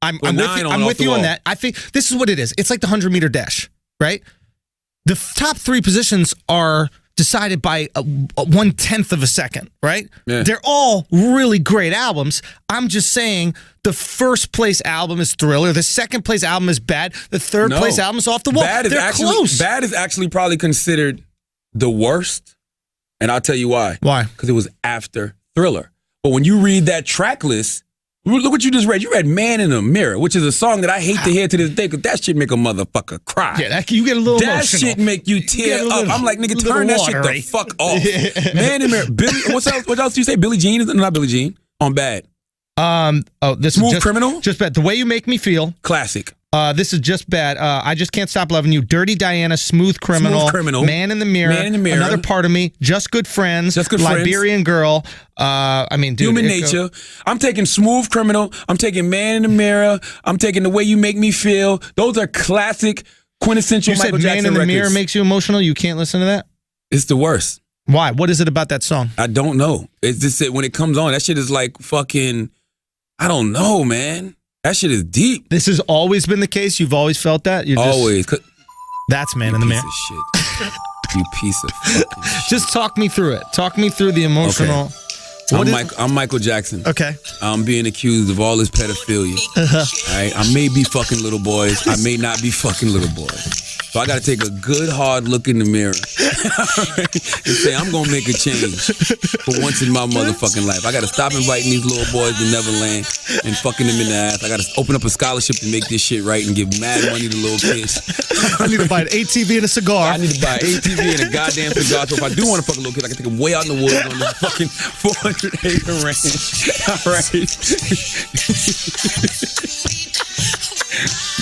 I'm with you on that. I think this is what it is. It's like the 100-meter dash, right? The top 3 positions are decided by 1/10 of a second, right? Yeah. They're all really great albums. I'm just saying the first place album is Thriller. The second place album is Bad. The third place album is Off the Wall. They're close. Bad is actually probably considered the worst, and I'll tell you why. Why? Because it was after Thriller. But when you read that track list, look what you just read. You read Man in the Mirror, which is a song that I hate to hear to this day because that shit make a motherfucker cry. Yeah, you get a little that emotional. shit make you tear up. I'm like, nigga, turn that shit the fuck off. Man in the Mirror. What else do you say? Billie Jean? Not Billie Jean. On Bad. This Smooth is just, Criminal? Just bad. The Way You Make Me Feel. Classic. This is just bad. I Just Can't Stop Loving You. Dirty Diana. Smooth Criminal. Smooth Criminal. Man in the Mirror. Man in the Mirror. Another Part of Me. Just Good Friends. Just Good Friends. Liberian Girl. I mean, dude. Human Nature. I'm taking Smooth Criminal. I'm taking Man in the Mirror. I'm taking The Way You Make Me Feel. Those are classic, quintessential You Michael said Jackson Man in the records. Mirror makes you emotional. You can't listen to that? It's the worst. Why? What is it about that song? I don't know. It's just that when it comes on, that shit is like fucking, I don't know, man. That shit is deep. This has always been the case. You've always felt that. You're just, Always. That's Man in the Mirror. Piece of shit. You piece of fucking shit. Just talk me through it. Talk me through the emotional. Okay. I'm Michael Jackson. Okay. I'm being accused of all this pedophilia. All right? I may be fucking little boys. I may not be fucking little boys. So I got to take a good hard look in the mirror and say, I'm going to make a change for once in my motherfucking life. I got to stop inviting these little boys to Neverland and fucking them in the ass. I got to open up a scholarship to make this shit right and give mad money to little kids. I need to buy an ATV and a cigar. I need to buy an ATV and a goddamn cigar. So if I do want to fuck a little kid, I can take him way out in the woods on this fucking 400-acre ranch. All right.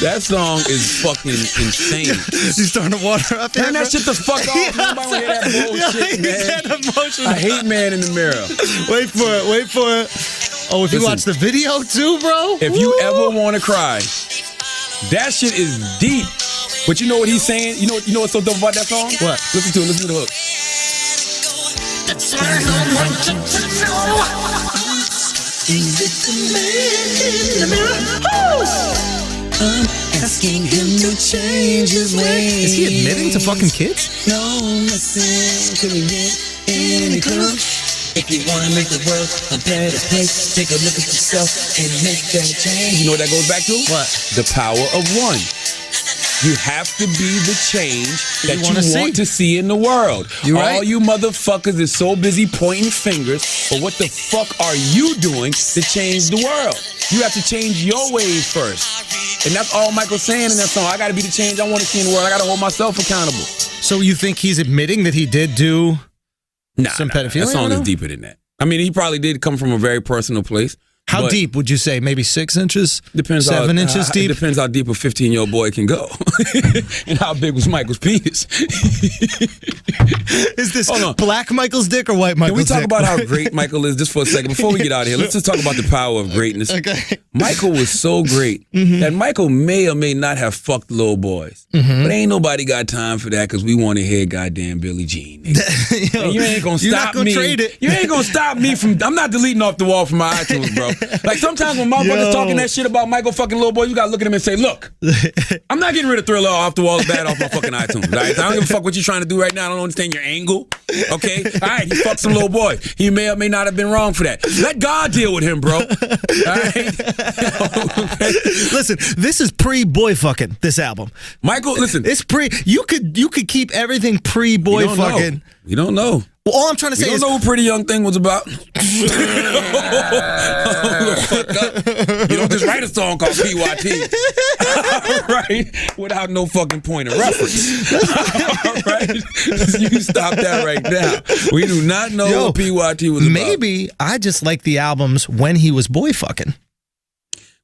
That song is fucking insane. You starting to water up here? Turn that shit the fuck off. Yeah, Nobody want to hear that bullshit, man. I hate Man in the Mirror. Wait for it. Wait for it. Oh, if you Listen. watch the video too, bro. If you ever want to cry, that shit is deep. But you know what he's saying? You know what's so dope about that song? What? Listen to it. Listen to the hook. I'm asking him to change his ways. Is he admitting to fucking kids? No, listen, can we get any clue? If you want to make the world a better place, take a look at yourself and make that change. You know what that goes back to? What? The power of one. You have to be the change that you want to see in the world. You right? All you motherfuckers is so busy pointing fingers, but what the fuck are you doing to change the world? You have to change your ways first. And that's all Michael's saying in that song. I got to be the change I want to see in the world. I got to hold myself accountable. So you think he's admitting that he did do some pedophilia? That song or is no? deeper than that. I mean, he probably did come from a very personal place. How but deep would you say? Maybe 6 inches? Depends 7 inches deep? It depends how deep a 15-year-old boy can go. And how big was Michael's penis. Is this Hold on. black Michael's dick or white Can we Michael's dick? talk about how great Michael is just for a second? Before we get out of here, let's just talk about the power of greatness. Okay. Michael was so great that Michael may or may not have fucked little boys. But ain't nobody got time for that because we want to hear goddamn Billie Jean. nigga. Yo, And you ain't gonna you're stop not gonna me. trade it. You ain't gonna stop me from. I'm not deleting off the wall from my iTunes, bro. Like sometimes when motherfuckers Yo. talking that shit about Michael fucking little boy, you gotta look at him and say, look, I'm not getting rid of Thriller off the wall bad off my fucking iTunes. All right? I don't give a fuck what you're trying to do right now. I don't understand your angle. Okay? All right, he fucked some little boy. He may or may not have been wrong for that. Let God deal with him, bro. All right? Okay? Listen, this is pre-boy fucking, this album. Michael, listen. It's pre. You could keep everything pre-boy You don't fucking. know. You don't know. Well, all I'm trying to You say don't is know who Pretty Young Thing was about. You don't just write a song called PYT. Right? Without no fucking point of reference. All right? You stop that right now. We do not know Yo, what PYT was about. maybe I just like the albums when he was boy fucking.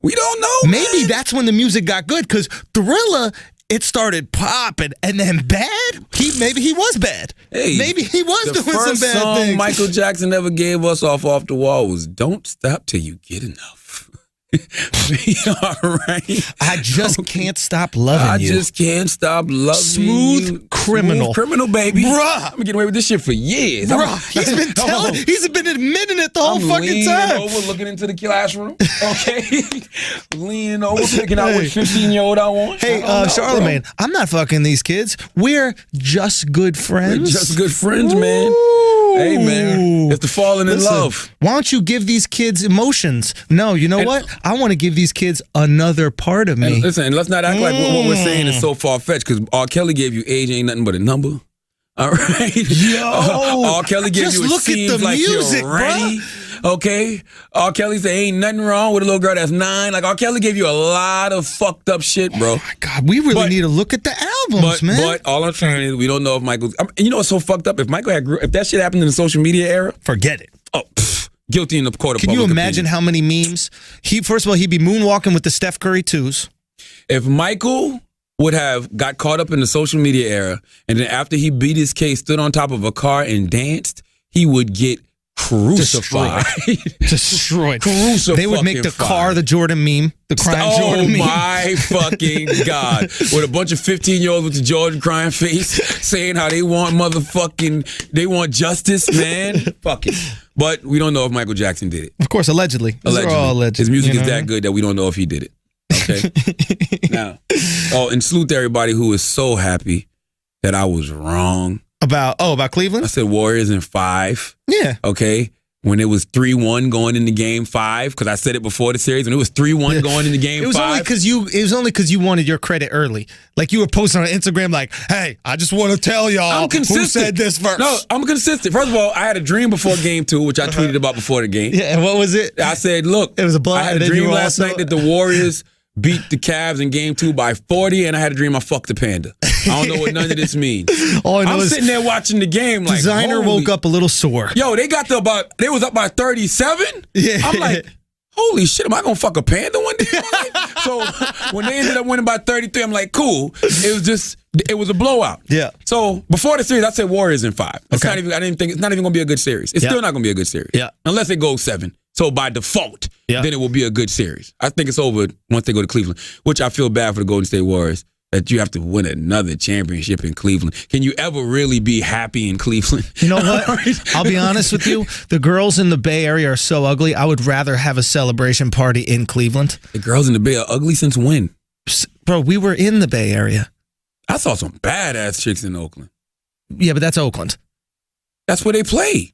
We don't know. Maybe that's when the music got good because Thriller, it started popping and then bad. Maybe he was bad. Hey, maybe he was the doing first some bad song things. Michael Jackson ever gave us off the wall was "Don't Stop Till You Get Enough." All right. I just can't stop loving I you. just can't stop loving Smooth you. Criminal. Smooth Criminal, baby. Bruh. I've been getting away with this shit for years. Bruh, he's been admitting it the whole I'm fucking leaning time. over, looking into the classroom. Okay, leaning over, picking out what 15-year-old I want. Hey, I don't know, Charlemagne, I'm not fucking these kids. We're just good friends. We're just good friends, man. Ooh. Hey, man, it's the falling in Listen, love. Why don't you give these kids emotions? No, you know what? I want to give these kids another part of me. And listen, and let's not act like what we're saying is so far-fetched, because R. Kelly gave you age ain't nothing but a number. All right? Yo, R. Kelly gave just you it look at seems the like music, you're ready. Okay? R. Kelly said ain't nothing wrong with a little girl that's 9. Like, R. Kelly gave you a lot of fucked up shit, bro. Oh my God, we really need to look at the albums, man. But all I'm saying is we don't know if Michael's... and you know what's so fucked up? If Michael had if that shit happened in the social media era... Forget it. Oh, guilty in the court of Can public you imagine opinion. how many memes? First of all, he'd be moonwalking with the Steph Curry twos. If Michael would have got caught up in the social media era, and then after he beat his case, stood on top of a car and danced, he would get crucified. Destroyed. Crucified. They would make the car the Jordan meme, the crying Jordan meme. Oh my fucking God. With a bunch of 15-year-olds with the Jordan crying face saying how they want they want justice, man. Fuck it. But we don't know if Michael Jackson did it. Of course, allegedly. These are all alleged. His music you is know? that good that we don't know if he did it. Okay? Now, and salute to everybody who is so happy that I was wrong. About I Cleveland? said Warriors in 5. Yeah. Okay? When it was 3-1 going into game 5, because I said it before the series, when it was 3-1 going into game 5. It was only because you wanted your credit early. Like you were posting on Instagram like, hey, I just want to tell y'all I'm consistent. who said this first. No, I'm consistent. First of all, I had a dream before game 2, which I tweeted about before the game. Yeah, and what was it? I said, look, It was a blowout, I had and a then you dream were last also- night that the Warriors beat the Cavs in game 2 by 40, and I had a dream I fucked the Panda. I don't know what none of this means. All I know I'm is sitting there watching the game like, Designer holy- woke up a little sore. Yo, they was up by 37? Yeah. I'm like, holy shit, am I going to fuck a Panda one day? So when they ended up winning by 33, I'm like, cool. It was a blowout. Yeah. So before the series, I said Warriors in 5. It's Okay. not even, I didn't think it's not even going to be a good series. It's Yeah. still not going to be a good series. Yeah. Unless it goes 7. So by default, Yeah. then it will be a good series. I think it's over once they go to Cleveland, which I feel bad for the Golden State Warriors. That you have to win another championship in Cleveland. Can you ever really be happy in Cleveland? You know what? I'll be honest with you. The girls in the Bay Area are so ugly. I would rather have a celebration party in Cleveland. The girls in the Bay are ugly since when? Bro, we were in the Bay Area. I saw some badass chicks in Oakland. Yeah, but that's Oakland. That's where they play.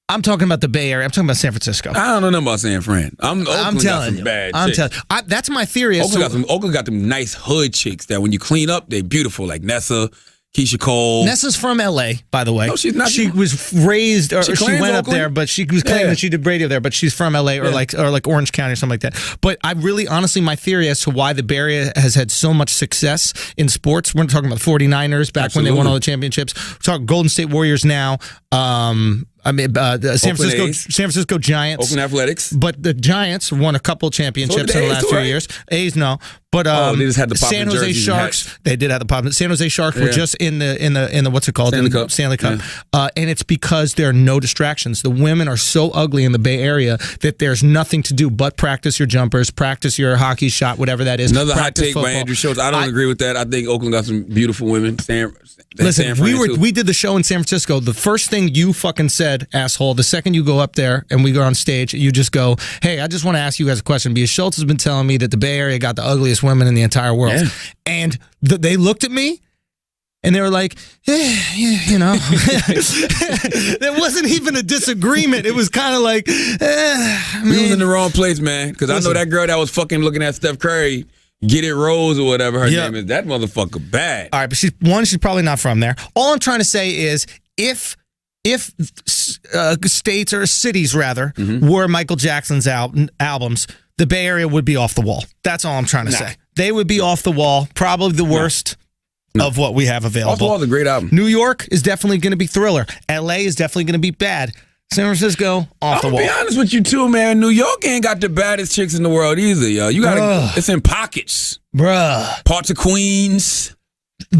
I'm talking about the Bay Area. I'm talking about San Francisco. I don't know nothing about San Fran. I'm got telling some you. bad I'm chicks. telling you. That's my theory. Oakland got them nice hood chicks that when you clean up, they beautiful, like Nessa, Keisha Cole. Nessa's from L.A., by the way. No, she's not. She was raised, or She she claims went up Oakland? there, but she was claiming Yeah. that she did radio there, but she's from L.A. or like Orange County or something like that. But I really, honestly, my theory as to why the Bay Area has had so much success in sports, we're talking about 49ers back when they won all the championships. We're talking Golden State Warriors now. The San Francisco Giants. Oakland Athletics. But the Giants won a couple championships So in did the the last A's few too, right? years. A's no, but they just had the San poppin' Jose jerseys and Sharks. hats. They did have the pop. San Jose Sharks were Yeah. just in the what's it called? Stanley In the Cup. Stanley Cup. And it's because there are no distractions. The women are so ugly in the Bay Area that there's nothing to do but practice your jumpers, practice your hockey shot, whatever that is. Another hot practice take by football. Andrew Schultz. I don't agree with that. I think Oakland got some beautiful women. San Listen, Fran, too. we did the show in San Francisco. The first thing you fucking said, asshole, the second you go up there and we go on stage, you just go, hey, I just want to ask you guys a question because Schultz has been telling me that the Bay Area got the ugliest women in the entire world. Yeah. And they looked at me and they were like, you know. There wasn't even a disagreement. It was kind of like, We was in the wrong place, man. Because I know that girl that was fucking looking at Steph Curry, Get It Rose or whatever her Yeah. name is. That motherfucker bad. All right, but she's probably not from there. All I'm trying to say is if states or cities rather were Michael Jackson's albums, the Bay Area would be off the wall. That's all I'm trying to say. They would be off the wall, probably the worst of what we have available. Off the Wall is a great album. New York is definitely going to be Thriller. LA is definitely going to be bad. San Francisco, off the I'm wall. gonna be honest with you too, man. New York ain't got the baddest chicks in the world either, yo. You gotta, Ugh. it's in pockets. Bruh. Parts of Queens.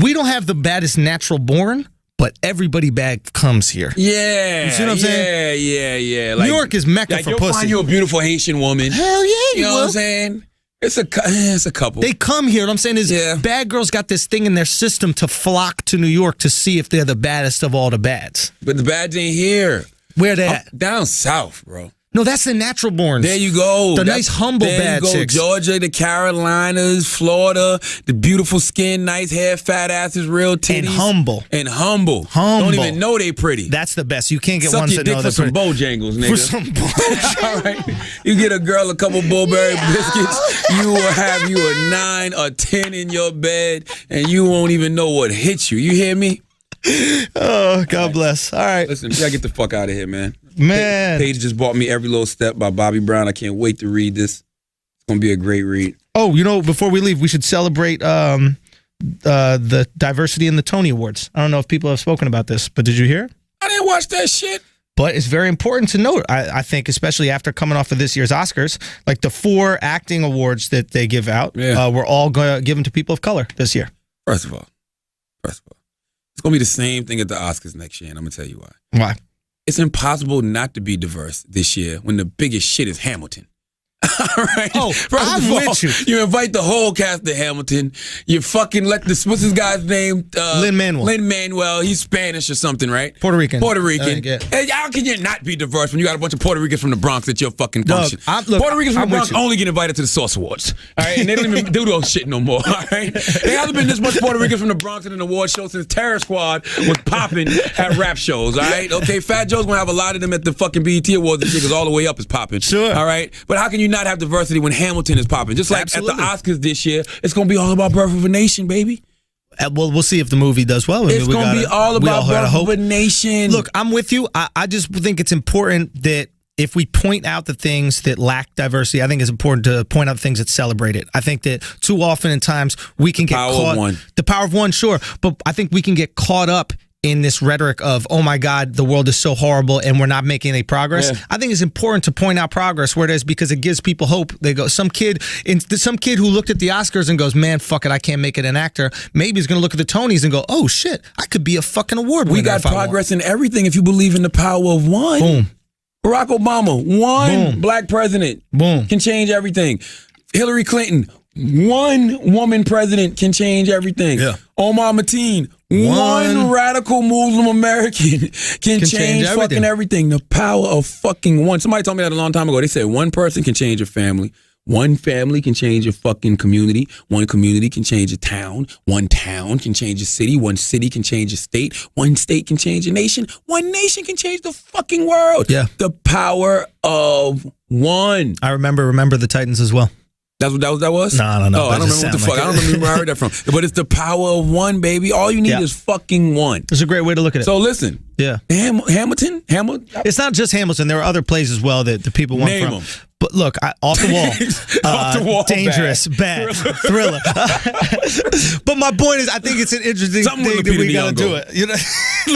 We don't have the baddest natural born, but everybody bad comes here. Yeah. You see what I'm saying? Yeah. New York is Mecca like for you'll pussy. find you a beautiful Haitian woman. Hell yeah, You know what I'm saying? It's a couple. They come here. What I'm saying is, Yeah. bad girls got this thing in their system to flock to New York to see if they're the baddest of all the bads. But the bads ain't here. Where they at? Down south, bro. No, that's the natural borns. There you go. The nice, humble there bad you go. chicks. Georgia, the Carolinas, Florida, the beautiful skin, nice hair, fat asses, real titties. And humble. And humble. Humble. Don't even know they pretty. That's the best. You can't get Suck ones your that dick know for they're some pretty. Bojangles, nigga. For some Bojangles. All right. You get a girl a couple Bullberry biscuits, you will have you a 9 or 10 in your bed, and you won't even know what hit you. You hear me? Oh, God bless. All right. Listen, we gotta get the fuck out of here, man. Man. Paige just bought me Every Little Step by Bobby Brown. I can't wait to read this. It's gonna be a great read. Oh, you know, before we leave, we should celebrate the diversity in the Tony Awards. I don't know if people have spoken about this, but did you hear? I didn't watch that shit. But it's very important to note, I think, especially after coming off of this year's Oscars, like the 4 acting awards that they give out were all given to people of color this year. First of all, it's going to be the same thing at the Oscars next year, and I'm going to tell you why. Why? It's impossible not to be diverse this year when the biggest shit is Hamilton. All right. Oh, I'm with you. You invite the whole cast to Hamilton. You fucking let what's this guy's name? Lin-Manuel. Lin-Manuel. He's Spanish or something, right? Puerto Rican. Yeah. Hey, how can you not be diverse when you got a bunch of Puerto Ricans from the Bronx at your fucking function? Puerto Ricans from the Bronx only get invited to the Source Awards. All right, and they don't even do those shit no more. All right, there hasn't been this much Puerto Ricans from the Bronx at an award show since Terror Squad was popping at rap shows. All right, okay, Fat Joe's gonna have a lot of them at the fucking BET Awards this year because All the Way Up is popping. Sure. All right, but how can you not have diversity when Hamilton is popping? Just like Absolutely. at the Oscars this year, it's gonna be all about Birth of a Nation, baby. Well, we'll see if the movie does well. It's gonna be all about Birth of a Nation. Look, I'm with you. I just think it's important that if we point out the things that lack diversity, I think it's important to point out things that celebrate it. I think that too often in times we can get caught. The power of one, sure. But I think we can get caught up in this rhetoric of, oh my God, the world is so horrible and we're not making any progress. Yeah. I think it's important to point out progress where it is because it gives people hope. They go, some kid who looked at the Oscars and goes, man, fuck it, I can't make it an actor. Maybe he's going to look at the Tonys and go, oh shit, I could be a fucking award winner. We got progress in everything if you believe in the power of one. Boom. Barack Obama, one Boom. black president, Boom. can change everything. Hillary Clinton, one woman president can change everything. Yeah. Omar Mateen, one radical Muslim American can change fucking everything. The power of fucking one. Somebody told me that a long time ago. They said one person can change a family. One family can change a fucking community. One community can change a town. One town can change a city. One city can change a state. One state can change a nation. One nation can change the fucking world. Yeah. The power of one. I remember the Titans as well. That's what that was? No. Oh, I don't remember what the fuck. I don't remember where I heard that from. But it's the power of one, baby. All you need is fucking one. It's a great way to look at it. So listen. Yeah. Hamilton? It's not just Hamilton. There are other plays as well that the people want Name from. them. But look, Off the Wall. Off the Wall. Dangerous, bad, thriller. But my point is, I think it's an interesting thing that we got to do it. You know?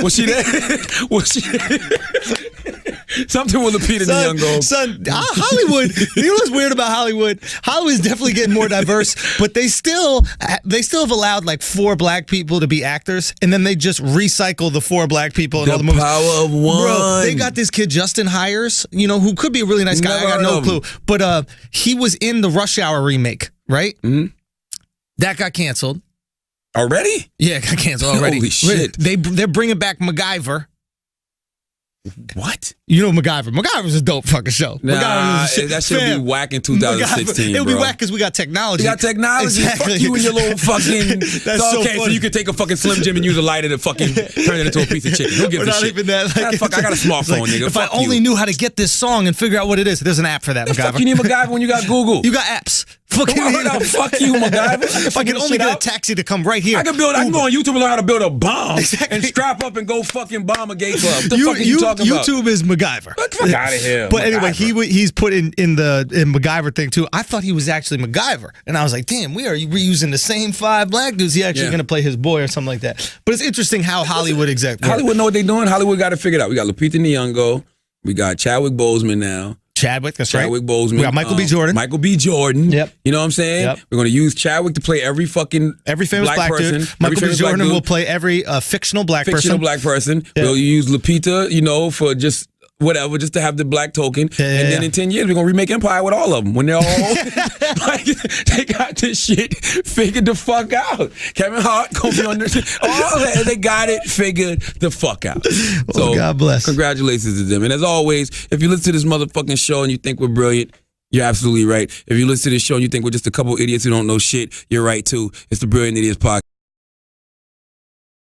Was she there? Was she? Something with Lupita Nyong'o. Son, Hollywood. You know what's weird about Hollywood? Hollywood's definitely getting more diverse, but they still have allowed like 4 black people to be actors, and then they just recycle the 4 black people in all the movies. The power of one. Bro, they got this kid Justin Hires, who could be a really nice guy. I got no clue, but he was in the Rush Hour remake, right? Mm-hmm. That got canceled already. Yeah, it got canceled already. Holy shit! They're bringing back MacGyver. What? You know MacGyver. MacGyver's a dope fucking show. Nah, that should be whack in 2016. It'll be whack because we got technology. We got technology. Exactly. Fuck you and your little fucking. That's so okay, funny. so you can take a fucking Slim Jim and use a lighter to fucking turn it into a piece of chicken. Who gives a shit? Even that. Like, fuck, I got a smartphone, like, nigga. If fuck I only knew how to get this song and figure out what it is, there's an app for that, MacGyver. Fuck you need MacGyver when you got Google. You got apps. Fuck you, MacGyver. If I could only get a taxi to come right here. I can go on YouTube and learn how to build a bomb and strap up and go fucking bomb a gay club. What the fuck are you talking about? YouTube is MacGyver. Get the fuck out of here. But anyway, he's put in MacGyver thing too. I thought he was actually MacGyver, and I was like, damn, we are reusing the same 5 black dudes. He actually going to play his boy or something like that. But it's interesting how Hollywood Hollywood know what they're doing. Hollywood got it figured out. We got Lupita Nyong'o. We got Chadwick Boseman now. Chadwick Boseman. We got Michael B. Jordan. Michael B. Jordan. Yep. You know what I'm saying? Yep. We're going to use Chadwick to play every famous black person. Dude. Michael B. Jordan will play every fictional black person. Yep. We'll use Lupita, for just whatever, just to have the black token. And then in 10 years, we're going to remake Empire with all of them. When they're all like, they got this shit figured the fuck out. Kevin Hart going to be on this. All that, they got it figured the fuck out. So, God bless. Congratulations to them. And as always, if you listen to this motherfucking show and you think we're brilliant, you're absolutely right. If you listen to this show and you think we're just a couple idiots who don't know shit, you're right too. It's the Brilliant Idiots Podcast.